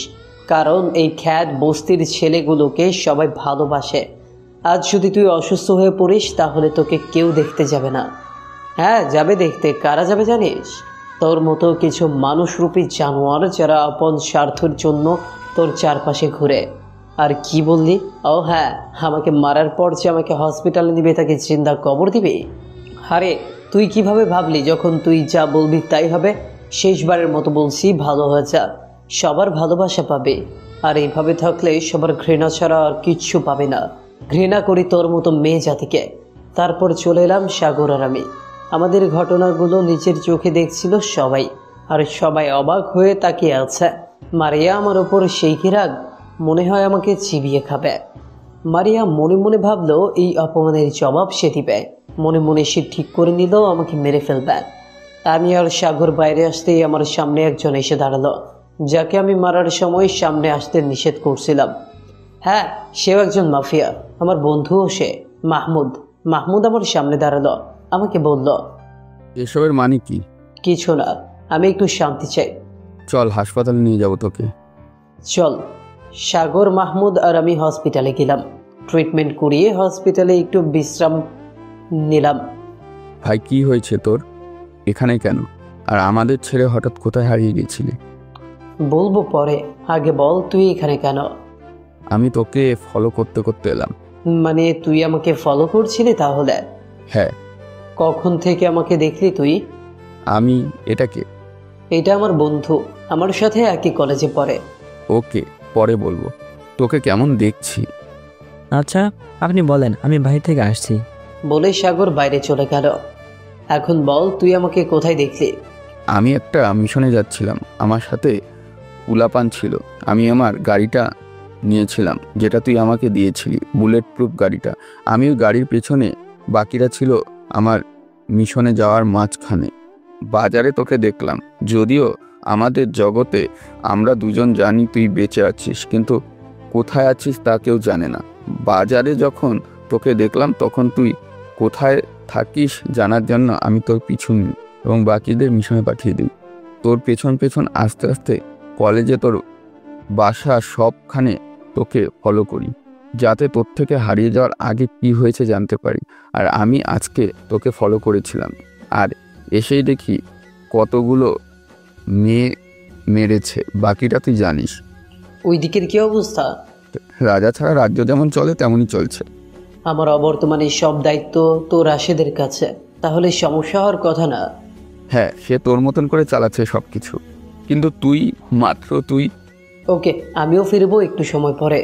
কারণ এই খ্যাত বস্তির ছেলেগুলোকে সবাই ভালোবাসে। আজ যদি তুই অসুস্থ হয়ে পড়িস তাহলে তোকে কেউ দেখতে যাবে না। হ্যাঁ যাবে দেখতে, কারা যাবে জানিস? তোর মতো কিছু মানুষরূপী জানোয়ার যারা আপন স্বার্থের জন্য তোর চারপাশে ঘুরে। আর কি বললি? ও হ্যাঁ, আমাকে মারার পর যে আমাকে হসপিটালে নিবে তাকে জিন্দা কবর দিবে? আরে তুই কিভাবে ভাবলি যখন তুই যা বলবি তাই হবে? শেষবারের মতো বলছি, ভালো হয়ে যা, সবার ভালোবাসা পাবে। আর এইভাবে থাকলে সবার ঘৃণা ছাড়া আর কিচ্ছু পাবে না। ঘৃণা করি তোর মতো মেয়ে জাতিকে। তারপর চলে এলাম সাগর আর আমি। আমাদের ঘটনাগুলো নিজের চোখে দেখছিল সবাই, আর সবাই অবাক হয়ে তাকিয়ে আছে। মারিয়া আমার ওপর সেই কি রাগ, মনে হয় আমাকে চিবিয়ে খাবে। মারিয়া মনে মনে ভাবলো এই অপমানের জবাব সে দিবে। মনে মনে সে ঠিক করে নিল আমাকে মেরে ফেলবে। আমি আর সাগর বাইরে আসতেই আমার সামনে একজন এসে দাঁড়ালো, যাকে আমি মারার সময় সামনে আসতে নিষেধ করছিলাম। হ্যাঁ, সেও একজন মাফিয়া, আমার বন্ধুও সে, মাহমুদ। মাহমুদ আমার সামনে দাঁড়ালো, আমাকে বলল, এসবের মানে কি? কিছু না, আমি একটু শান্তি চাই। চল হাসপাতালে নিয়ে যাব তোকে। চল। সাগর, মাহমুদ আর আমি হসপিটালে গেলাম। ট্রিটমেন্ট করিয়ে হসপিটালে একটু বিশ্রাম নিলাম। ভাই কি হয়েছে তোর? এখানে কেন? আর আমাদের ছেড়ে হঠাৎ কোথায় হারিয়ে গেছিলি? বলবো পরে, আগে বল তুই এখানে কেন? আমি তোকে ফলো করতে করতে এলাম। মানে তুই আমাকে ফলো করছিলি তাহলে? হ্যাঁ। কখন থেকে আমাকে দেখলি তুই? আমি এটাকে? এটা আমার বন্ধু, আমার সাথে একই কলেজে পড়ে। ওকে, পরে বলবো। তোকে কেমন দেখছি? আচ্ছা আপনি বলেন, আমি বাইরে থেকে আসছি। বলে সাগর বাইরে চলে গেল। এখন বল তুই আমাকে কোথায় দেখলি? আমি একটা মিশনে যাচ্ছিলাম, আমার সাথে উলাপান ছিল। আমি আমার গাড়িটা নিয়েছিলাম, যেটা তুই আমাকে দিয়েছিলি, বুলেট প্রুফ গাড়িটা। আমি ওই গাড়ির পেছনে, বাকিরা ছিল আমার মিশনে যাওয়ার মাঝখানে। বাজারে তোকে দেখলাম, যদিও আমাদের জগতে আমরা দুজন জানি তুই বেঁচে আছিস, কিন্তু কোথায় আছিস তা কেউ জানে না। বাজারে যখন তোকে দেখলাম তখন তুই কোথায় থাকিস জানার জন্য আমি তোর পিছু নিই এবং বাকিদের মিশনে পাঠিয়ে দিই। তোর পেছন পেছন আস্তে আস্তে কলেজে তোর বাসা সবখানে তোকে ফলো করি, যাতে তোর থেকে হারিয়ে যাওয়ার আগে কি হয়েছে জানতে পারি। আর আমি আজকে তোকে ফলো করেছিলাম, আর এসেই দেখি কতগুলো মেয়ে মেরেছে। বাকিটা তুই জানিস। ওই দিকের কি অবস্থা? রাজা ছাড়া রাজ্য যেমন চলে তেমনই চলছে। আমার অবর্তমানে সব দায়িত্ব তো রাশেদের কাছে, তাহলে সমস্যা হওয়ার কথা না। হ্যাঁ, সে তোর মতন করে চালাচ্ছে সব কিছু, কিন্তু তুই, মাত্র তুই। ওকে, আমিও ফিরবো একটু সময় পরে।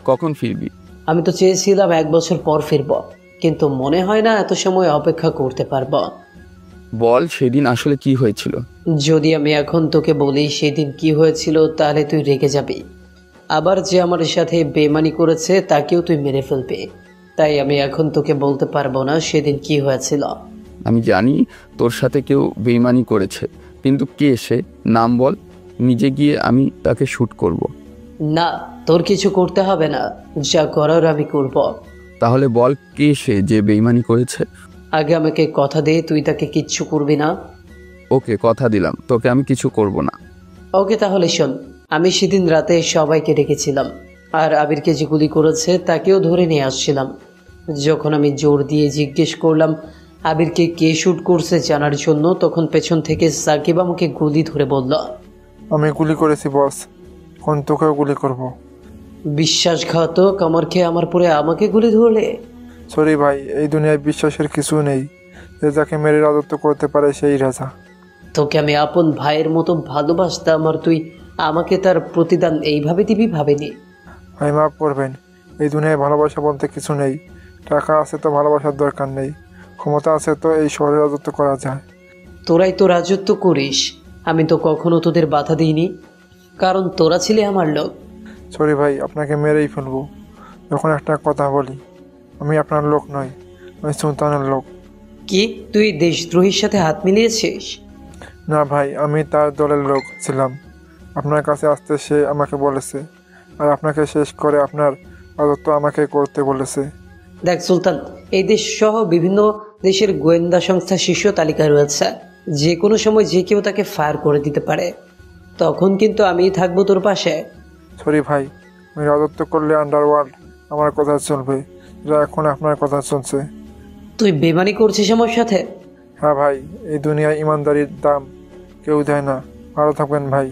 কখন ফিরবি? আমি তো চেয়েছিলাম 1 বছর পর ফিরবো, কিন্তু মনে হয় না এত সময় অপেক্ষা করতে পারবো। বল সেদিন আসলে কি হয়েছিল? যদি আমি এখন তোকে বলি সেদিন কি হয়েছিল তাহলে তুই রেগে যাবি। আবার যে আমার সাথে বেমানি করেছে তাকেও তুই মেরে ফেলবি। তাই আমি এখন তোকে বলতে পারবো না সেদিন কি হয়েছিল। আমি জানি তোর সাথে কেউ বেইমানি করেছে, কিন্তু কে সে? নাম বল, নিজে গিয়ে আমি তাকে শ্যুট করব। না, তোর কিছু করতে হবে না, যা করার আমি করব। তাহলে বল কে সে যে বেইমানি করেছে? আগে আমাকে কথা দে তুই তাকে কিচ্ছু করবি না। ওকে, কথা দিলাম তোকে আমি কিছু করব না। ওকে, তাহলে শোন, আমি সেদিন রাতে সবাইকে ডেকেছিলাম, আর আবিরকে যে গুলি করেছে তাকেও ধরে নিয়ে আসছিলাম। যখন আমি জোর দিয়ে জিজ্ঞেস করলাম আবিরকে কে শ্যুট করছে জানার জন্য, তখন পেছন থেকে সাকিব আমাকে গুলি ধরে বলল, আমি গুলি করেছি বস, কোন তোকেও গুলি করব। বিশ্বাসঘাতক, আমার খেয়ে আমার পরে আমাকে গুলি ধরলে? সরি ভাই, এই দুনিয়ায় বিশ্বাসের কিছু নেই। যে যাকে মেরে রাজত্ব করতে পারে সেই রাজা। তোকে আমি আপন ভাইয়ের মতো ভালোবাসতাম, আর তুই আমাকে তার প্রতিদান এইভাবে দিবি ভাবিনি। ভাই মাফ করবেন, এই দুনিয়ায় ভালোবাসা বলতে কিছু নেই। টাকা আছে তো ভালোবাসার দরকার নেই, ক্ষমতা আছে তো এই শহরে রাজত্ব করা যায়। তোরাই তো রাজত্ব করিস, আমি তো কখনো তোদের বাধা দিইনি, কারণ তোরা ছিলে আমার লোক। সরি ভাই, আপনাকে মেরেই ফেলবো। যখন একটা কথা বলি, আমি আপনার লোক নই, আমি সুলতানের লোক। কি তুই দেশদ্রোহীর সাথে হাত মিলিয়েছিস? না ভাই, আমি তার দলের লোক ছিলাম। আপনার কাছে আসতে সে আমাকে বলেছে, আর আপনাকে শেষ করে আপনার রাজত্ব আমাকে করতে বলেছে। দেখ সুলতান, এই দেশ সহ বিভিন্ন দেশের গোয়েন্দা সংস্থা শীর্ষ তালিকায় রয়েছে। যে কোনো সময় যে কেউ তাকে ফায়ার করে দিতে পারে, তখন কিন্তু আমি থাকবো তোর পাশে। সরি ভাই, আমি রাজত্ব করলে আন্ডারওয়ার্ল্ড আমার কথা চলবে, যা এখন আপনার কথা চলছে। তুই বেমানি করছিস আমার সাথে? হ্যাঁ ভাই, এই দুনিয়ায় ইমানদারির দাম কেউ দেয় না। ভালো থাকবেন ভাই।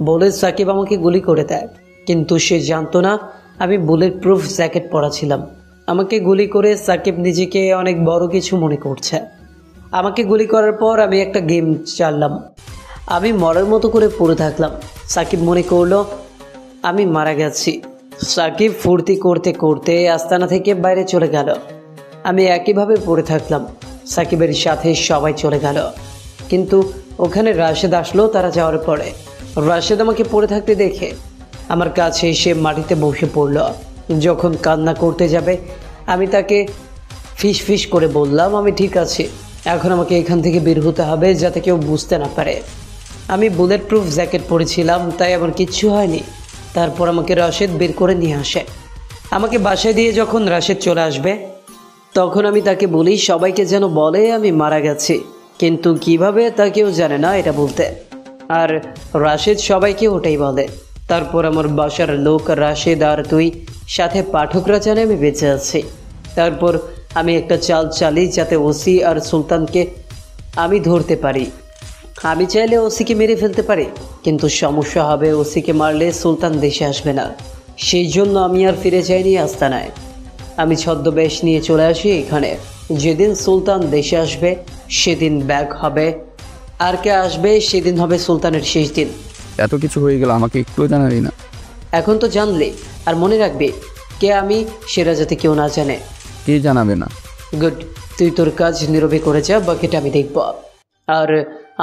বলে সাকিব আমাকে গুলি করে দেয়, কিন্তু সে জানতো না আমি বুলেট প্রুফ জ্যাকেট পরা ছিলাম। আমাকে গুলি করে সাকিব নিজেকে অনেক বড় কিছু মনে করছে। আমাকে গুলি করার পর আমি একটা গেম চাললাম, আমি মরার মতো করে পড়ে থাকলাম। সাকিব মনে করলো আমি মারা গেছি। সাকিব ফুর্তি করতে করতে আস্তানা থেকে বাইরে চলে গেল। আমি একইভাবে পড়ে থাকলাম। সাকিবের সাথে সবাই চলে গেল, কিন্তু ওখানে রাশেদ আসলো। তারা যাওয়ার পরে রাশেদ আমাকে পড়ে থাকতে দেখে আমার কাছে এসে মাটিতে বসে পড়ল। যখন কান্না করতে যাবে, আমি তাকে ফিস ফিস করে বললাম আমি ঠিক আছি, এখন আমাকে এখান থেকে বের হতে হবে যাতে কেউ বুঝতে না পারে। আমি বুলেট প্রুফ জ্যাকেট পরেছিলাম, তাই আমার কিচ্ছু হয়নি। তারপর আমাকে রাশেদ বের করে নিয়ে আসে। আমাকে বাসায় দিয়ে যখন রাশেদ চলে আসবে, তখন আমি তাকে বলি সবাইকে যেন বলে আমি মারা গেছি, কিন্তু কিভাবে তা কেউ জানে না এটা বলতে। আর রাশেদ সবাইকে ওটাই বলে। তারপর আমার বাসার লোক রাশেদ আর তুই সাথে পাঠকরা জানে আমি বেঁচে আছি। তারপর আমি একটা চাল চালি যাতে ওসি আর সুলতানকে আমি ধরতে পারি। আমি চাইলে ওসিকে মেরে ফেলতে পারি, কিন্তু সমস্যা হবে ওসিকে মারলে সুলতান দেশে আসবে না। সেই জন্য আমি আর ফিরে যাইনি আস্তানায়। আমি ছদ্মবেশ নিয়ে চলে আসি এখানে। যেদিন সুলতান দেশে আসবে সেদিন ব্যাগ হবে, আর কে আসবে সেদিন হবে সুলতানের শেষ দিন। এত কিছু হয়ে গেল, আমাকে একটুও জানালি না। এখন তো জানলে, আর মনে রাখবে কে আমি সেটা যাতে কেউ না জানে। কে জানাবে না? গুড, তুই তোর কাজ নীরবে করে যা, বাকিটা আমি দেখব। আর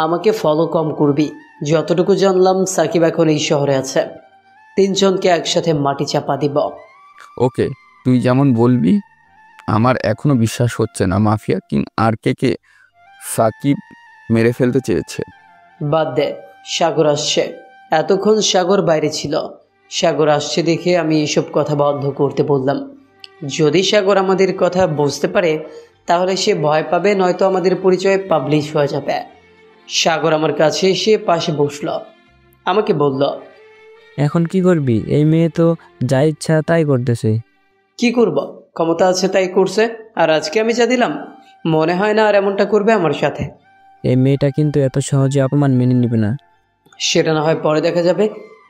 আমাকে ফলো কম করবি। যতটুকু জানলাম সাকিব এখন এই শহরে আছে। 3 জনকে একসাথে মাটি চাপা দিব। ওকে, তুই যেমন বলবি। আমার এখনো বিশ্বাস হচ্ছে না মাফিয়া কিং আর কে সাকিব মেরে ফেলতে চেয়েছে। বাদ দে, সাগর আসছে। এতক্ষণ সাগর বাইরে ছিল। সাগর আসছে দেখে আমি এসব কথা বন্ধ করতে বললাম। যদি সাগর আমাদের কথা বুঝতে পারে তাহলে সে ভয় পাবে, নয়তো আমাদের পরিচয় পাবলিশ হয়ে যাবে। সাগর আমার কাছে এসে পাশে বসলো, আমাকে বলল, এখন কি করবি? এই মেয়ে তো যা ইচ্ছা তাই করতেছে। কি করব? ক্ষমতা আছে তাই করছে, আর আজকে আমি যা দিলাম মনে হয় না আর এমনটা করবে আমার সাথে। এই মেয়েটা কিন্তু এত সহজে অপমান মেনে নিবে না। সেটা না হয় পরে দেখা যাবে,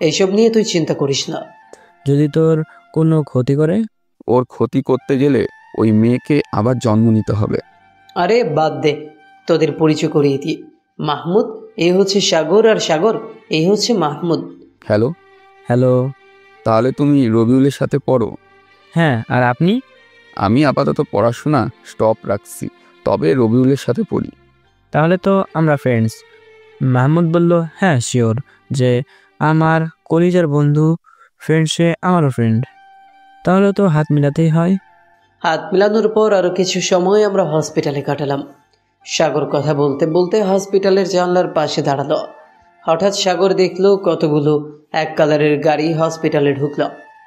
এইসব নিয়ে তুই চিন্তা করিস না। যদি তোর কোনো ক্ষতি করে? ওর ক্ষতি করতে গেলে ওই মেয়েকে আবার জন্ম নিতে হবে। আরে বাদ দে, তোদের পরিচয় করিয়ে দিই। মাহমুদ, এই হচ্ছে সাগর, আর সাগর এই হচ্ছে মাহমুদ। হ্যালো। হ্যালো। তাহলে তুমি রবিউলের সাথে পড়ো? হ্যাঁ, আর আপনি? আমি আপাতত পড়াশোনা স্টপ রাখছি, তবে রবিউলের সাথে পড়ি। তাহলে তো আমরা ফ্রেন্ডস। মাহমুদ বলল, হ্যাঁ শিওর, যে আমার কলিজার বন্ধু ফ্রেন্ড, সে আমারও ফ্রেন্ড, তাহলে তো হাত মিলাতেই হয়। হাত মিলানোর পর আরও কিছু সময় আমরা হসপিটালে কাটালাম। সাগর কথা বলতে বলতে হসপিটালের জানলার পাশে দাঁড়ালো। হঠাৎ সাগর দেখলো কতগুলো এক কালারের গাড়ি হসপিটালে ঢুকলো,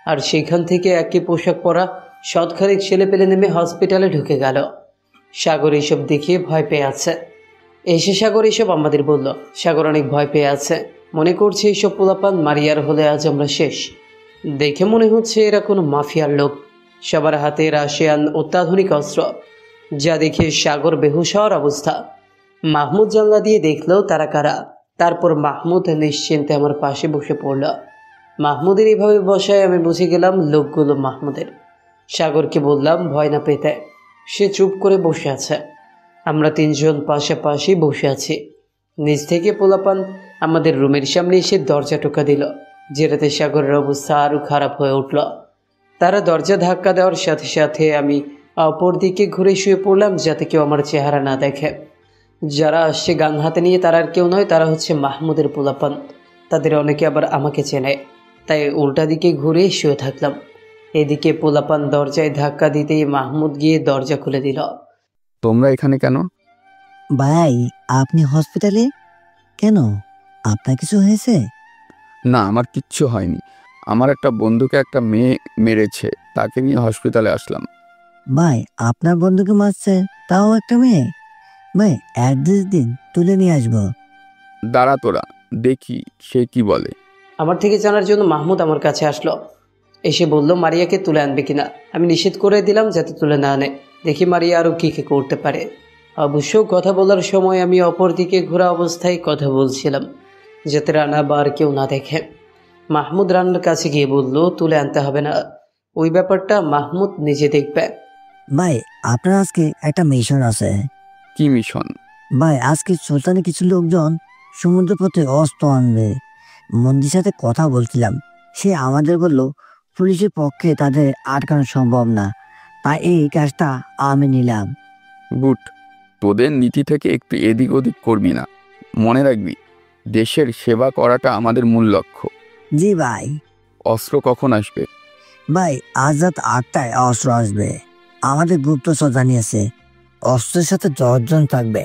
আর সেখান থেকে একই পোশাক পরা শতখানেক ছেলে পেলে নেমে হসপিটালে ঢুকে গেল। সাগর এইসব দেখিয়ে ভয় পেয়ে আছে। এসে সাগর এইসব আমাদের বলল। সাগর অনেক ভয় পেয়ে আছে, মনে করছে এইসব পোলাপান মারিয়ার হলে আজ আমরা শেষ। দেখে মনে হচ্ছে এরা কোনো মাফিয়ার লোক। সবার হাতে রাশিয়ান অত্যাধুনিক অস্ত্র, যা দেখে সাগর বেহুশ হওয়ার অবস্থা। মাহমুদ জানলা দিয়ে দেখলো তারা কারা। তারপর মাহমুদ নিশ্চিন্তে আমার পাশে বসে পড়ল। মাহমুদের এইভাবে বসায় আমি বুঝে গেলাম লোকগুলো মাহমুদের। সাগরকে বললাম ভয় না পেতে। সে চুপ করে বসে আছে। আমরা 3 জন পাশাপাশি বসে আছি। নিচ থেকে পোলাপান আমাদের রুমের সামনে এসে দরজা টোকা দিল, যেটাতে সাগরের অবস্থা আরও খারাপ হয়ে উঠল। তারা দরজা ধাক্কা দেওয়ার সাথে সাথে আমি অপর দিকে ঘুরে শুয়ে পড়লাম যাতে কেউ আমার চেহারা না দেখে। যারা আসছে গান হাতে নিয়ে তারা আর কেউ নয়, তারা হচ্ছে মাহমুদের পোলাপান। তাদের অনেকে আবার আমাকে চেনে, তাই উল্টা দিকে ঘুরে শুয়ে থাকলাম। এদিকে পোলাপান দরজায় ধাক্কা দিতেই মাহমুদ গিয়ে দরজা খুলে দিল। তোমরা এখানে কেন? ভাই আপনি হসপিটালে কেন? আপনার কিছু হয়েছে? না, আমার কিচ্ছু হয়নি। আমার একটা বন্ধুকে একটা মেয়ে মেরেছে, তাকে নিয়ে হসপিটালে আসলাম। ভাই আপনার বন্ধুকে মারছে, তাও একটা মেয়ে? ভাই অ্যাড্রেস দিন, তুলে নিয়ে আসবো। দাঁড়া তোরা, দেখি সে কি বলে। আমার থেকে জানার জন্য মাহমুদ আমার কাছে আসলো। এসে বলল মারিয়াকে তুলে আনবে কিনা। আমি নিষেধ করে দিলাম যাতে তুলে না আনে, দেখি মারিয়া আরও কী কী করতে পারে। অবশ্য কথা বলার সময় আমি অপর দিকে ঘোরা অবস্থায় কথা বলছিলাম, যাতে রানা বা আর কেউ না দেখে। মাহমুদ রানার কাছে গিয়ে বলল তুলে আনতে হবে না, ওই ব্যাপারটা মাহমুদ নিজে দেখবে। ভাই আপনার আজকে একটা মিশন আছে। কি মিশন? ভাই আজকে সুলতানে কিছু লোকজন সমুদ্রপথে অস্ত্র আনবে। মন্দির সাথে কথা বলছিলাম, সে আমাদের বলল পুলিশের পক্ষে তাদের আটকানো সম্ভব না, তাই এই কাজটা আমি নিলাম। গুড। তোদের নীতি থেকে একটু এদিক ওদিক করবি না, মনে রাখবি দেশের সেবা করাটা আমাদের মূল লক্ষ্য। জি ভাই। অস্ত্র কখন আসবে? ভাই আজ রাত 8টায় অস্ত্র আসবে। আমাদের গুপ্তচর জানিয়েছে অস্ত্রের সাথে 10 জন থাকবে,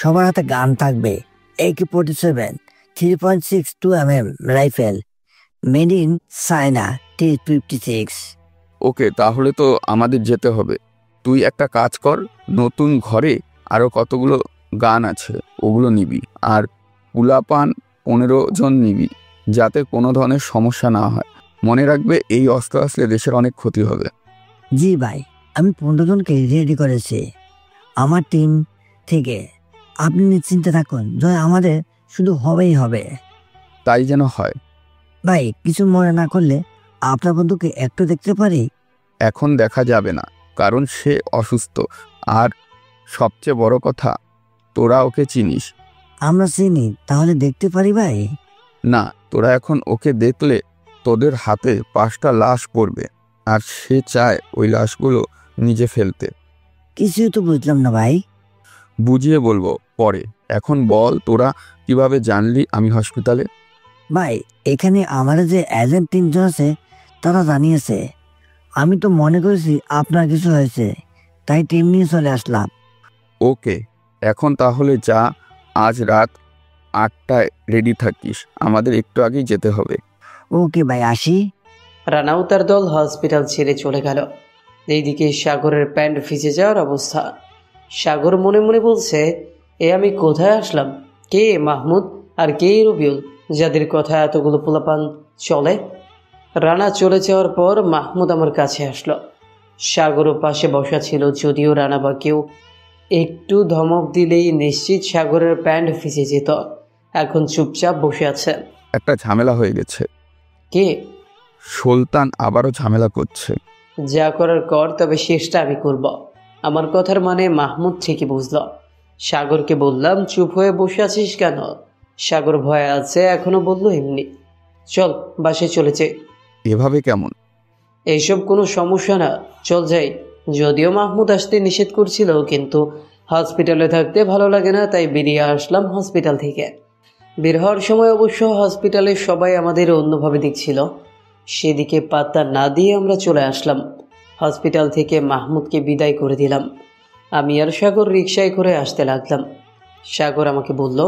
সবার হাতে গান থাকবে। AK-47 3.62 mm rifle, made in China T-56। ওকে, তাহলে তো আমাদের যেতে হবে। তুই একটা কাজ কর, নতুন ঘরে আরও কতগুলো গান আছে ওগুলো নিবি, আর পুলাপান 15 জন নিবি, যাতে কোনো ধরনের সমস্যা না হয়। মনে রাখবে এই অস্ত্র আসলে দেশের অনেক ক্ষতি হবে। জি ভাই, আমি 15 জনকে রেডি করেছি আমার টিম থেকে। আপনি নিশ্চিন্তে থাকুন, জয় আমাদের শুধু হবেই হবে। তাই যেন হয়। ভাই কিছু মনে না করলে আপনার বন্ধুকে একটু দেখতে পারি? এখন দেখা যাবে না, কারণ সে অসুস্থ, আর সবচেয়ে বড় কথা তোরা ওকে চিনিস। আমরা চিনি, তাহলে দেখতে পারি ভাই? না, তোরা এখন ওকে দেখলে তোদের হাতে 5টা লাশ পড়বে, আর সে চায় ওই লাশগুলো নিজে ফেলতে। কিছুই তো বুঝলাম না ভাই। বুঝিয়ে বলবো পরে, এখন বল তোরা কিভাবে জানলি আমি হসপিটালে? ভাই এখানে আমাদের যে এজেন্ট 3 জন আছে তারা জানিয়েছে। আমি তো মনে করেছি আপনার কিছু হয়েছে, তাই টিম নিয়ে চলে আসলাম। ওকে, এখন তাহলে যা, আজ রাত 8টায় রেডি থাকিস, আমাদের একটু আগেই যেতে হবে। ওকে ভাই, আসি। রানাও তার দল হসপিটাল ছেড়ে চলে গেল। এইদিকে সাগরের প্যান্ট ভিজে যাওয়ার অবস্থা। সাগর মনে মনে বলছে, এ আমি কোথায় আসলাম? কে মাহমুদ আর কে রবিউল, যাদের কথা এতগুলো পোলাপান চলে? রানা চলে যাওয়ার পর মাহমুদ আমার কাছে আসলো। সাগরও পাশে বসা ছিল, যদিও রানা বা কেউ একটু ধমক দিলেই নিশ্চিত সাগরের প্যান্ট ভিজে যেত। এখন চুপচাপ বসে আছে। একটা ঝামেলা হয়ে গেছে। কে? সুলতান আবারও ঝামেলা করছে। যা করার কর, তবে শেষটা আমি করব। আমার কথার মানে মাহমুদ ঠিকই বুঝল। সাগরকে বললাম চুপ হয়ে বসে আছিস কেন? সাগর ভয়ে আছে, এখনো বলল এমনি। চল বাসায় চলে যাই। এভাবে কেমন? এইসব কোনো সমস্যা না, চল যাই। যদিও মাহমুদ আসতে নিষেধ করছিল, কিন্তু হসপিটালে থাকতে ভালো লাগে না, তাই বেরিয়ে আসলাম হসপিটাল থেকে। বের হওয়ার সময় অবশ্য হসপিটালে সবাই আমাদের অন্যভাবে দেখছিল। সেদিকে পাত্তা না দিয়ে আমরা চলে আসলাম। হসপিটাল থেকে মাহমুদকে বিদায় করে দিলাম। আমি আর সাগর রিকশায় করে আসতে লাগলাম। সাগর আমাকে বলল,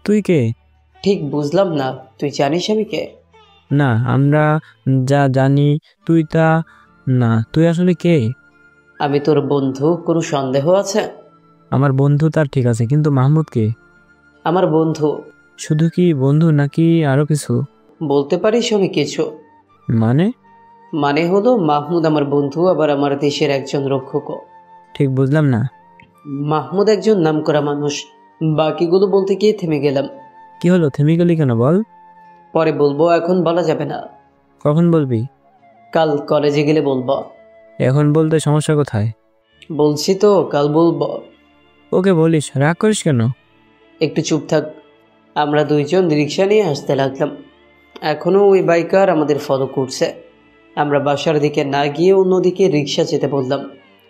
তুই কে? ঠিক বুঝলাম না, তুই জানিস আমি কে? না, আমরা যা জানি তুই তা না। তুই আসলে কে? আমি তোর বন্ধু, কোনো সন্দেহ আছে? আমার বন্ধু তার ঠিক আছে, কিন্তু মাহমুদ কে? আমার বন্ধু। শুধু কি বন্ধু নাকি আরো কিছু? বলতে পারিস অনেক কিছু। মানে হলো মাহমুদ আমার বন্ধু, আবার আমার দেশের একজন রক্ষক। ঠিক বুঝলাম না। মাহমুদ একজন নামকরা মানুষ। বাকিগুলো বলতে গিয়ে থেমে গেলাম। কি হলো, থেমে গেলি কেন বল? পরে বলবো, এখন বলা যাবে না। কখন বলবি? কাল কলেজে গেলে বলবো। এখন বলতে সমস্যা কোথায়? বলছি তো কাল বলবো। ওকে বলিস, রাগ করিস কেন? একটু চুপ থাক। আমরা দুইজন রিক্সা নিয়ে আসতে লাগলাম। এখনও ওই বাইকার আমাদের ফলো করছে। আমরা বাসার দিকে না গিয়ে অন্যদিকে রিক্সা যেতে বললাম,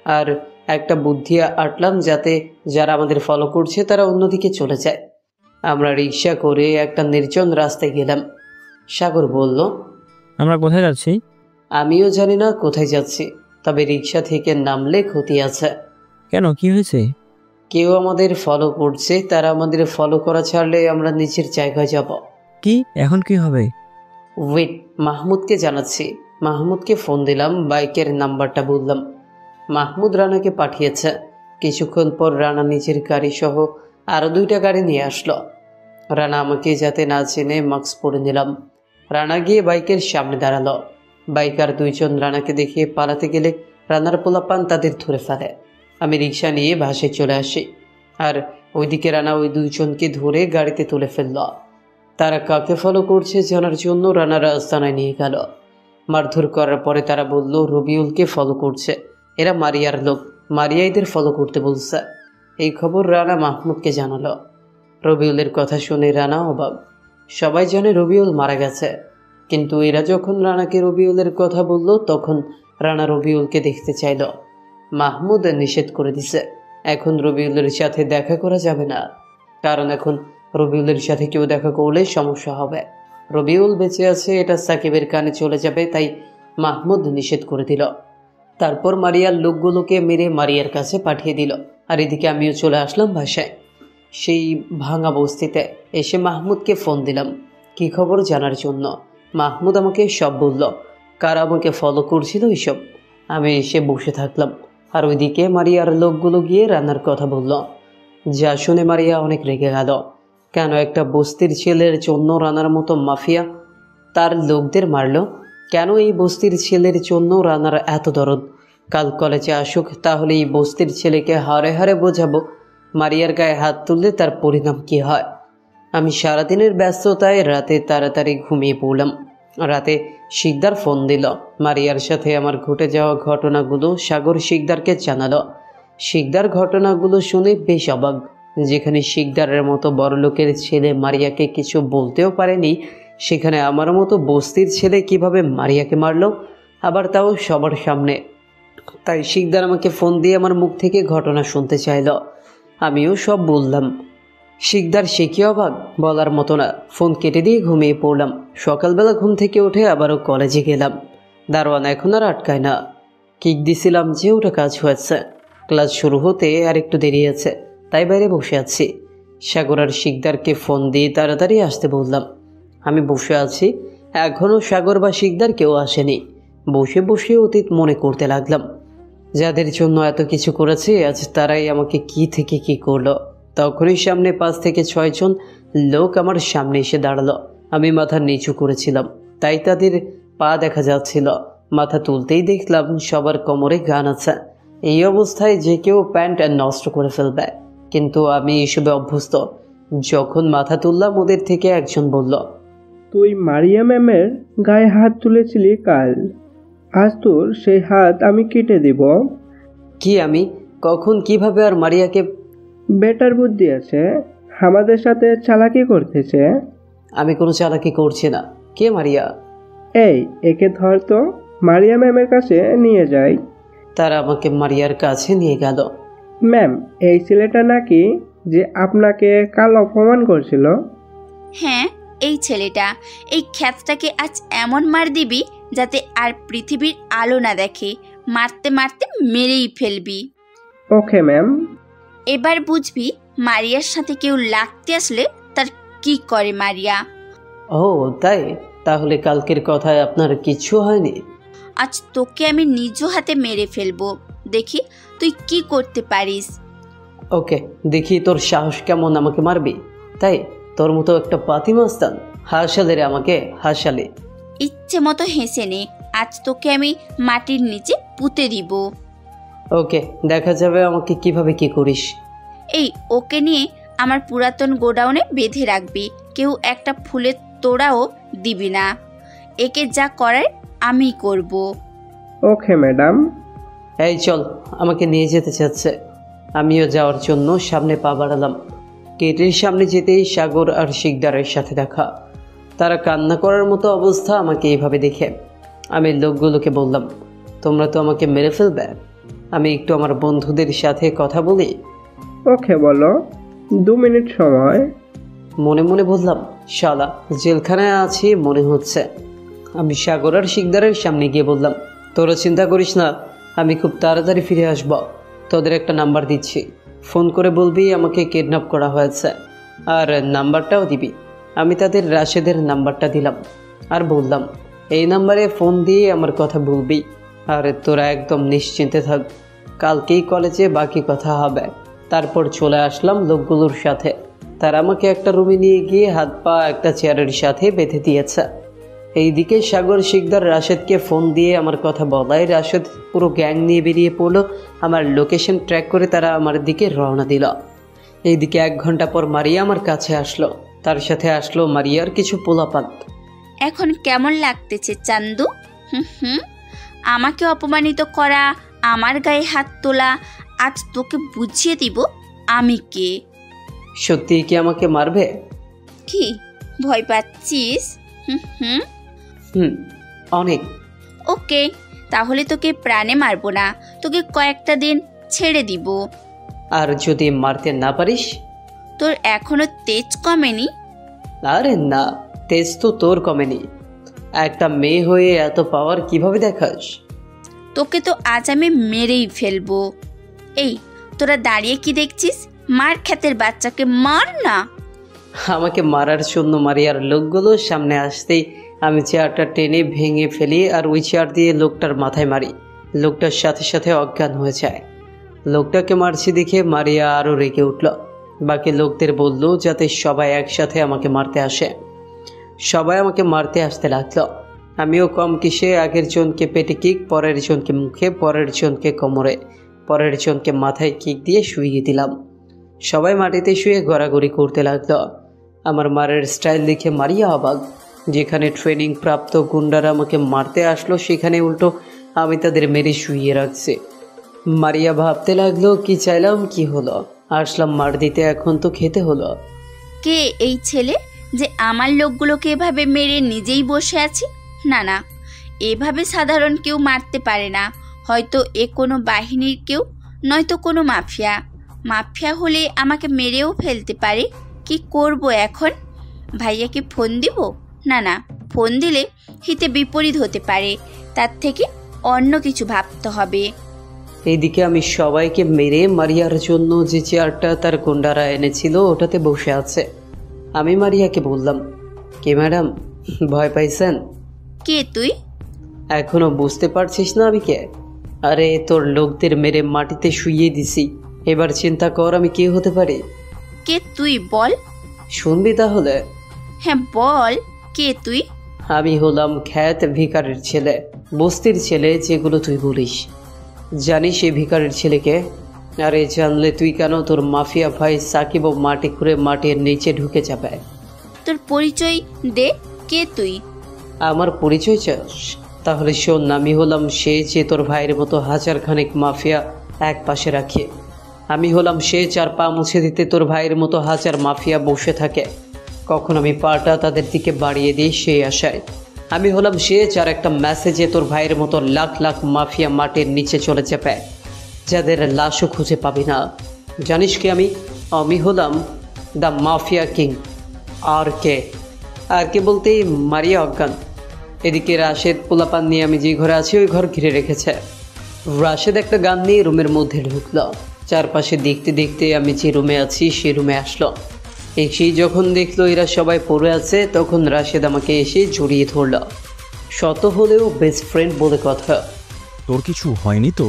আর একটা বুদ্ধি আটলাম যাতে যারা আমাদের ফলো করছে তারা অন্যদিকে চলে যায়। আমরা রিক্সা করে একটা নির্জন রাস্তায় গেলাম। সাগর বলল, আমরা কোথায় যাচ্ছি? আমিও জানি না কোথায় যাচ্ছি, তবে রিক্সা থেকে নামলে ক্ষতি আছে। কেন, কি হয়েছে? কেউ আমাদের ফলো করছে, তারা আমাদের ফলো করা ছাড়লে আমরা নিচের জায়গায় যাব। কি, এখন কি হবে? ওয়েট, মাহমুদকে জানাচ্ছি। মাহমুদকে ফোন দিলাম, বাইকের নাম্বারটা বললাম। মাহমুদ রানাকে পাঠিয়েছে। কিছুক্ষণ পর রানা নিজের গাড়ি সহ আরও 2টা গাড়ি নিয়ে আসলো। রানা আমাকে যাতে না চেনে মাস্ক পরে নিলাম। রানা গিয়ে বাইকের সামনে দাঁড়ালো। বাইকার 2 জন রানাকে দেখিয়ে পালাতে গেলে রানার পোলাপান তাদের ধরে ফেলে। আমি রিক্সা নিয়ে বাসায় চলে আসি, আর ওইদিকে রানা ওই 2 জনকে ধরে গাড়িতে তুলে ফেলল। তারা কাকে ফলো করছে জানার জন্য রানা রাজধানায় নিয়ে গেল। মারধর করার পরে তারা বলল রবিউলকে ফলো করছে, এরা মারিয়ার লোক, মারিয়া এদের ফলো করতে বলছে। এই খবর রানা মাহমুদকে জানালো। রবিউলের কথা শুনে রানা অবাক। সবাই জানে রবিউল মারা গেছে, কিন্তু এরা যখন রানাকে রবিউলের কথা বলল তখন রানা রবিউলকে দেখতে চাইল। মাহমুদ নিষেধ করে দিছে, এখন রবিউলের সাথে দেখা করা যাবে না, কারণ এখন রবিউলের সাথে কেউ দেখা করলে সমস্যা হবে। রবিউল বেঁচে আছে এটা সাকিবের কানে চলে যাবে, তাই মাহমুদ নিষেধ করে দিল। তারপর মারিয়ার লোকগুলোকে মেরে মারিয়ার কাছে পাঠিয়ে দিল। আর এদিকে আমিও চলে আসলাম বাসায়। সেই ভাঙা বস্তিতে এসে মাহমুদকে ফোন দিলাম কি খবর জানার জন্য। মাহমুদ আমাকে সব বলল, কারা আমাকে ফলো করছিল এসব। আমি এসে বসে থাকলাম, আর ওইদিকে মারিয়ার লোকগুলো গিয়ে রান্নার কথা বলল। যা শুনে মারিয়া অনেক রেগে গেল। কেন একটা বস্তির ছেলের জন্য রানার মতো মাফিয়া তার লোকদের মারল? কেন এই বস্তির ছেলের জন্য রানার এত দরদ? কাল কলেজে আসুক, তাহলে এই বস্তির ছেলেকে হারে হারে বোঝাবো মারিয়ার গায়ে হাত তুললে তার পরিণাম কি হয়। আমি সারাদিনের ব্যস্ততায় রাতে তাড়াতাড়ি ঘুমিয়ে পড়লাম। রাতে শিকদার ফোন দিল। মারিয়ার সাথে আমার ঘটে যাওয়া ঘটনাগুলো সাগর শিকদারকে জানালো। শিকদার ঘটনাগুলো শুনে বেশ অবাক। যেখানে শিকদারের মতো বড়লোকের ছেলে মারিয়াকে কিছু বলতেও পারেনি, সেখানে আমার মতো বস্তির ছেলে কিভাবে মারিয়াকে মারল, আবার তাও সবার সামনে। তাই শিকদার আমাকে ফোন দিয়ে আমার মুখ থেকে ঘটনা শুনতে চাইল। আমিও সব বললাম। শিকদার সে কি অবাক, বলার মতো না। ফোন কেটে দিয়ে ঘুমিয়ে পড়লাম। সকালবেলা ঘুম থেকে উঠে আবারও কলেজে গেলাম। দারোয়ান এখন আর আটকায় না। কিক দিছিলাম যে ওটা কাজ হয়েছে। ক্লাস শুরু হতে আর একটু দেরি আছে, তাই বাইরে বসে আছি। সাগর আর শিকদারকে ফোন দিয়ে তাড়াতাড়ি আসতে বললাম। আমি বসে আছি, এখনও সাগর বা শিকদার কেউ আসেনি। বসে বসে অতীত মনে করতে লাগলাম। যাদের জন্য এত কিছু করেছে, আজ তারাই আমাকে কি থেকে কি করলো। তখনই সামনে 5 থেকে 6 জন লোক আমার সামনে এসে দাঁড়ালো। আমি মাথা নিচু করেছিলাম, তাই তাদের পা দেখা যাচ্ছিল। মাথা তুলতেই দেখলাম সবার কোমরে গান আছে। এই অবস্থায় যে কেউ প্যান্ট নষ্ট করে ফেলবে, কিন্তু আমি এসবে অভ্যস্ত। যখন মাথা তুললাম ওদের থেকে একজন বলল, তুই মারিয়া ম্যামের গায়ে হাত তুলেছিলি কাল, আজ তোর সেই হাত আমি কেটে দেব। কি আমি কখন কিভাবে আর মারিয়াকে? বেটার বুদ্ধি আছে, আমাদের সাথে চালাকি করতেছে। আমি কোনো চালাকি করছি না। কে মারিয়া? এই একে ধর তো, মারিয়া ম্যামের কাছে নিয়ে যাই। তারা আমাকে মারিয়ার কাছে নিয়ে গেল। ম্যাম, এই ছেলেটা নাকি যে আপনাকে কাল অপমান করছিল? হ্যাঁ, এই ছেলেটা। এই খ্যাতটাকে আজ এমন মার দিবি যাতে আর পৃথিবীর আলো না দেখে। মারতে মারতে মেরেই ফেলবি। Okay ma'am. এবার বুঝবি মারিয়ার সাথে কেউ লাগতে আসলে তার কি করে মারিয়া। ও তাই, তাহলে কালকের কথায় আপনার কিছু হয়নি? আজ তোকে আমি নিজ হাতে মেরে ফেলবো, দেখি তুই কি করতে পারিস। ওকে, দেখি তোর সাহস কেমন আমাকে মারবি। তাই তোর মতো একটা পাতি মাস্তান হাসালে রে আমাকে, হাসালে। ইচ্ছে মতো হেসে নে, আজ তোকে আমি মাটির নিচে পুঁতে দিব। ওকে, দেখা যাবে আমাকে কিভাবে কি করিস। এই ওকে নিয়ে আমার পুরাতন গোডাউনে বেঁধে রাখবি, কেউ একটা ফুলের তোড়াও দিবি না। একে যা করার আমি করব। Okay madam. এই চল, আমাকে নিয়ে যেতে চাচ্ছে। আমিও যাওয়ার জন্য সামনে পা বাড়ালাম। গেটের সামনে যেতেই সাগর আর শিকদারের সাথে দেখা। তারা কান্না করার মতো অবস্থা আমাকে এইভাবে দেখে। আমি লোকগুলোকে বললাম, তোমরা তো আমাকে মেরে ফেলবে, আমি একটু আমার বন্ধুদের সাথে কথা বলি। ওকে বলো, 2 মিনিট সময়। মনে মনে বললাম, শালা জেলখানায় আছি মনে হচ্ছে। আমি সাগর আর শিকদারের সামনে গিয়ে বললাম, তোরা চিন্তা করিস না, আমি খুব তাড়াতাড়ি ফিরে আসব। তোদের একটা নাম্বার দিচ্ছি, ফোন করে বলবি আমাকে কিডন্যাপ করা হয়েছে, আর নাম্বারটাও দিবি। আমি তাদের রাশেদের নাম্বারটা দিলাম আর বললাম, এই নাম্বারে ফোন দিয়ে আমার কথা বলবি, আর তোরা একদম নিশ্চিন্তে থাক, কালকেই কলেজে বাকি কথা হবে। তারপর চলে আসলাম লোকগুলোর সাথে। তারা আমাকে একটা রুমে নিয়ে গিয়ে হাত পা একটা চেয়ারের সাথে বেঁধে দিয়েছে। এইদিকে সাগর শিকদার রাশেদকে ফোন দিয়ে আমার কথা বলায় রাশেদ পুরো গ্যাং নিয়ে বেরিয়ে পড়লো। আমার লোকেশন ট্র্যাক করে তারা আমার দিকে রওনা দিল। এইদিকে 1 ঘন্টা পর মারিয়া আমার কাছে আসলো, তার সাথে আসলো মারিয়ার কিছু পোলাপান। এখন কেমন লাগতেছে চান্দু? আমাকে অপমানিত করা, আমার গায়ে হাত তোলা, আজ তোকে বুঝিয়ে দিব আমি কে। সত্যি কি আমাকে মারবে? কি ভয় পাচ্ছিস? অনেক। ওকে, তাহলে তোকে প্রাণে মারবো না, তোকে কয়েকটা দিন ছেড়ে দিব। আর যদি মারতে না পারিস? তোর এখনো তেজ কমেনি? আরে না, তেজ তো তোর কমেনি। একটা মেয়ে হয়ে এত পাওয়ার কিভাবে দেখাস? তোকে তো আজ আমি মেরেই ফেলবো। এই তোরা দাঁড়িয়ে কি দেখছিস? মার ক্ষেতের বাচ্চাকে মার না। আমাকে মারার জন্য মারিয়ার লোকগুলো সামনে আসতেই আমি চেয়ারটা টেনে ভেঙে ফেলি আর ওই চেয়ার দিয়ে লোকটার মাথায় মারি। লোকটার সাথে সাথে অজ্ঞান হয়ে যায়। লোকটাকে মারছি দেখে মারিয়া আরও রেগে উঠল। বাকি লোকদের বলল যাতে সবাই একসাথে আমাকে মারতে আসে। সবাই আমাকে মারতে আসতে লাগলো। আমিও কম কিসে আগের জনকে পেটে কিক, পরের জনকে মুখে, পরের জনকে কোমরে, পরের জনকে মাথায় কিক দিয়ে শুইয়ে দিলাম। সবাই মাটিতে শুয়ে গড়াগড়ি করতে লাগলো। আমার মারের স্টাইল দেখে মারিয়া অবাক। যেখানে ট্রেনিং প্রাপ্ত গুন্ডারা আমাকে মারতে আসলো সেখানে উল্টো আমি তাদের মেরে শুইয়ে রাখছি। মারিয়া ভাবতে লাগলো কি চাইলাম কি হলো, আসলাম মার দিতে, এখন তো খেতে হলো। কে এই ছেলে যে আমার লোকগুলোকে এভাবে মেরে নিজেই বসে আছে? না না, এভাবে সাধারণ কেউ মারতে পারে না। হয়তো এ কোনো বাহিনীর কেউ, নয়তো কোনো মাফিয়া। মাফিয়া হলে আমাকে মেরেও ফেলতে পারে। কি করব এখন? ভাইয়াকে ফোন দিব? না না, ফোন দিলে হিতে বিপরীত হতে পারে, তার থেকে অন্য কিছু ভাবতে হবে। এইদিকে আমি সবাইকে মেরে মারিয়ার জন্য যে চেয়ারটা তার গুন্ডারা এনেছিল ওটাতে বসে আছে। আমি মারিয়াকে বললাম, কে ম্যাডাম, ভয় পাইছেন? কে তুই? এখনো বুঝতে পারছিস না আমি কে? আরে তোর লোকদের মেরে মাটিতে শুইয়ে দিছি, এবার চিন্তা কর আমি কে হতে পারি। কে তুই বল? শুনবি তাহলে? হ্যাঁ বল, কে তুই? আমি হলাম খ্যাত ভিকারের ছেলে, বস্তির ছেলে যেগুলো তুই বলিস। জানিস এই ভিকারের ছেলেকে? আরে জানলে তুই কেন তোর মাফিয়া ভাই সাকিব মাটি করে মাটির নিচে ঢুকে যাবে। তোর পরিচয় দে, কে তুই? আমার পরিচয় চাস? তাহলে শোন, আমি হলাম সে যে তোর ভাইয়ের মতো হাজার খানেক মাফিয়া এক পাশে রাখে। আমি হলাম সে 4 পা মুছে দিতে তোর ভাইয়ের মতো হাজার মাফিয়া বসে থাকে। কখন আমি পাটা তাদের দিকে বাড়িয়ে দিই সেই আশায়। আমি হলাম সে যার একটা মেসেজে তোর ভাইয়ের মতো লাখ লাখ মাফিয়া মাটির নিচে চলে যাবে, যাদের লাশও খুঁজে পাবি না। জানিস কি আমি হলাম দ্য মাফিয়া কিং। আর কে বলতেই মারিয়া অজ্ঞান। এদিকে রাশেদ পোলাপান নিয়ে আমি যে ঘরে আছি ওই ঘর ঘিরে রেখেছে। রাশেদ একটা গান নিয়ে রুমের মধ্যে ঢুকলো। চারপাশে দেখতে দেখতে আমি যে রুমে আছি সেই রুমে আসলো। এসেই যখন দেখলো এরা সবাই পড়ে আছে তখন রাশেদ আমাকে এসে জড়িয়ে ধরল। শত হলেও বেস্ট ফ্রেন্ড বলে কথা। তোর কিছু হয়নি তো?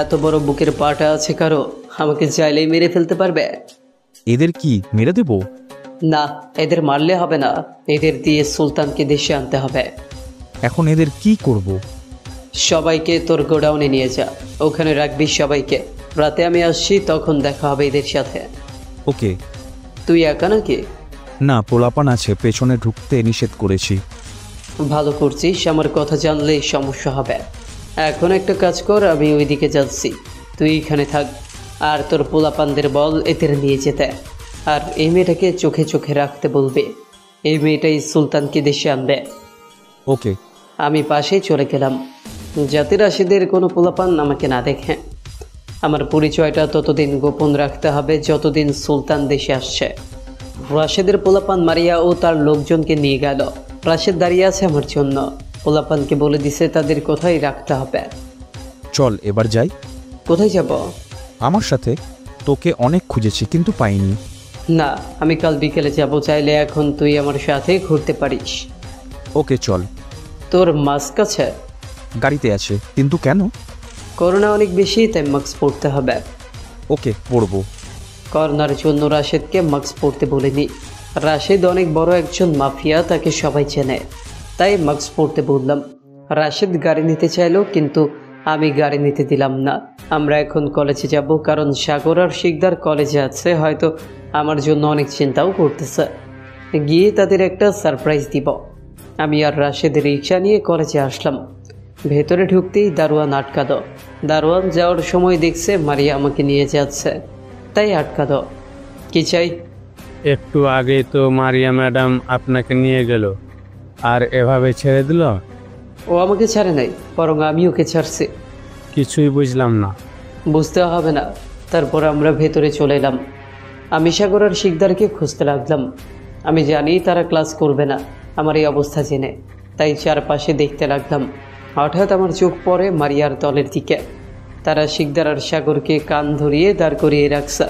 এত বড় বুকের পাটা আছে কারো, আমাকে চাইলেই মেরে ফেলতে পারবে। এদের কি মেরে দেব? না, এদের মারলে হবে না, এদের দিয়ে সুলতানকে দেশে আনতে হবে। এখন এদের কি করব? সবাইকে তোর গোডাউনে নিয়ে যা, ওখানে রাখবি সবাইকে। রাতে আমি আসছি, তখন দেখা হবে এদের সাথে। ওকে। তুই একা নাকি? না, পোলাপান আছে, পেছনে ঢুকতে নিষেধ করেছি। ভালো করছিস, আমার কথা জানলে সমস্যা হবে। এখন একটা কাজ কর, আমি ওইদিকে যাচ্ছি, তুই এখানে থাক। আর তোর পোলাপানদের বল এদের নিয়ে যেতে। আর এই মেয়েটাকে চোখে চোখে রাখতে বলবে। এই মেয়েটাই সুলতানকে দেশে আনবে। ওকে। আমি পাশে চলে গেলাম, যাতে রাশিদের কোনো পোলাপান আমাকে না দেখে। আমার পরিচয়টা ততদিন গোপন রাখতে হবে যতদিন সুলতান দেশে আসছে। রাশেদের পোলাপান মারিয়া ও তার লোকজনকে নিয়ে গেল। রাশেদ দাঁড়িয়ে আছে আমার জন্য। পোলাপানকে বলে দিছে তাদের কোথায় রাখতে হবে। চল এবার যাই। কোথায় যাব? আমার সাথে। তোকে অনেক খুঁজেছি কিন্তু পাইনি। না, আমি কাল বিকেলে যাব। চাইলে এখন তুই আমার সাথে ঘুরতে পারিস। ওকে চল। তোর মাস্ক আছে? গাড়িতে আছে। কিন্তু কেন? করোনা অনেক বেশি, তাই মাস্ক পরতে হবে। ওকে পরবো। করোনার জন্য রাশেদকে মাস্ক পরতে বলিনি। রাশেদ অনেক বড় একজন মাফিয়া, তাকে সবাই চেনে, তাই মাস্ক পরতে বললাম। রাশেদ গাড়ি নিতে চাইলো, কিন্তু আমি গাড়ি নিতে দিলাম না। আমরা এখন কলেজে যাব, কারণ সাগর আর শিকদার কলেজে আছে। হয়তো আমার জন্য অনেক চিন্তাও করতেছে। গিয়ে তাদের একটা সারপ্রাইজ দিব। আমি আর রাশেদ রিক্সা নিয়ে কলেজে আসলাম। ভেতরে ঢুকতেই দারোয়ান আটকালো। দারোয়ান যাওয়ার সময় দেখছে মারিয়া আমাকে নিয়ে যাচ্ছে, তাই আটকালো। কি চাই? একটু আগে তো মারিয়া ম্যাডাম আপনাকে নিয়ে গেল, আর এভাবে ছেড়ে দিল? ও আমাকে ছাড়ে নাই, বরং আমি ওকে ছাড়ছি। কিছুই বুঝলাম না। বুঝতে হবে না। তারপর আমরা ভেতরে চলে এলাম। আমি সাগর আর শিকদারকে খুঁজতে লাগলাম। আমি জানি তারা ক্লাস করবে না আমার এই অবস্থা জেনে, তাই চারপাশে দেখতে লাগলাম। হঠাৎ আমার চোখ পড়ে মারিয়ার দলের দিকে। তারা শিকদার আর সাগরকে কান ধরিয়ে দাঁড় করিয়ে রাখছে।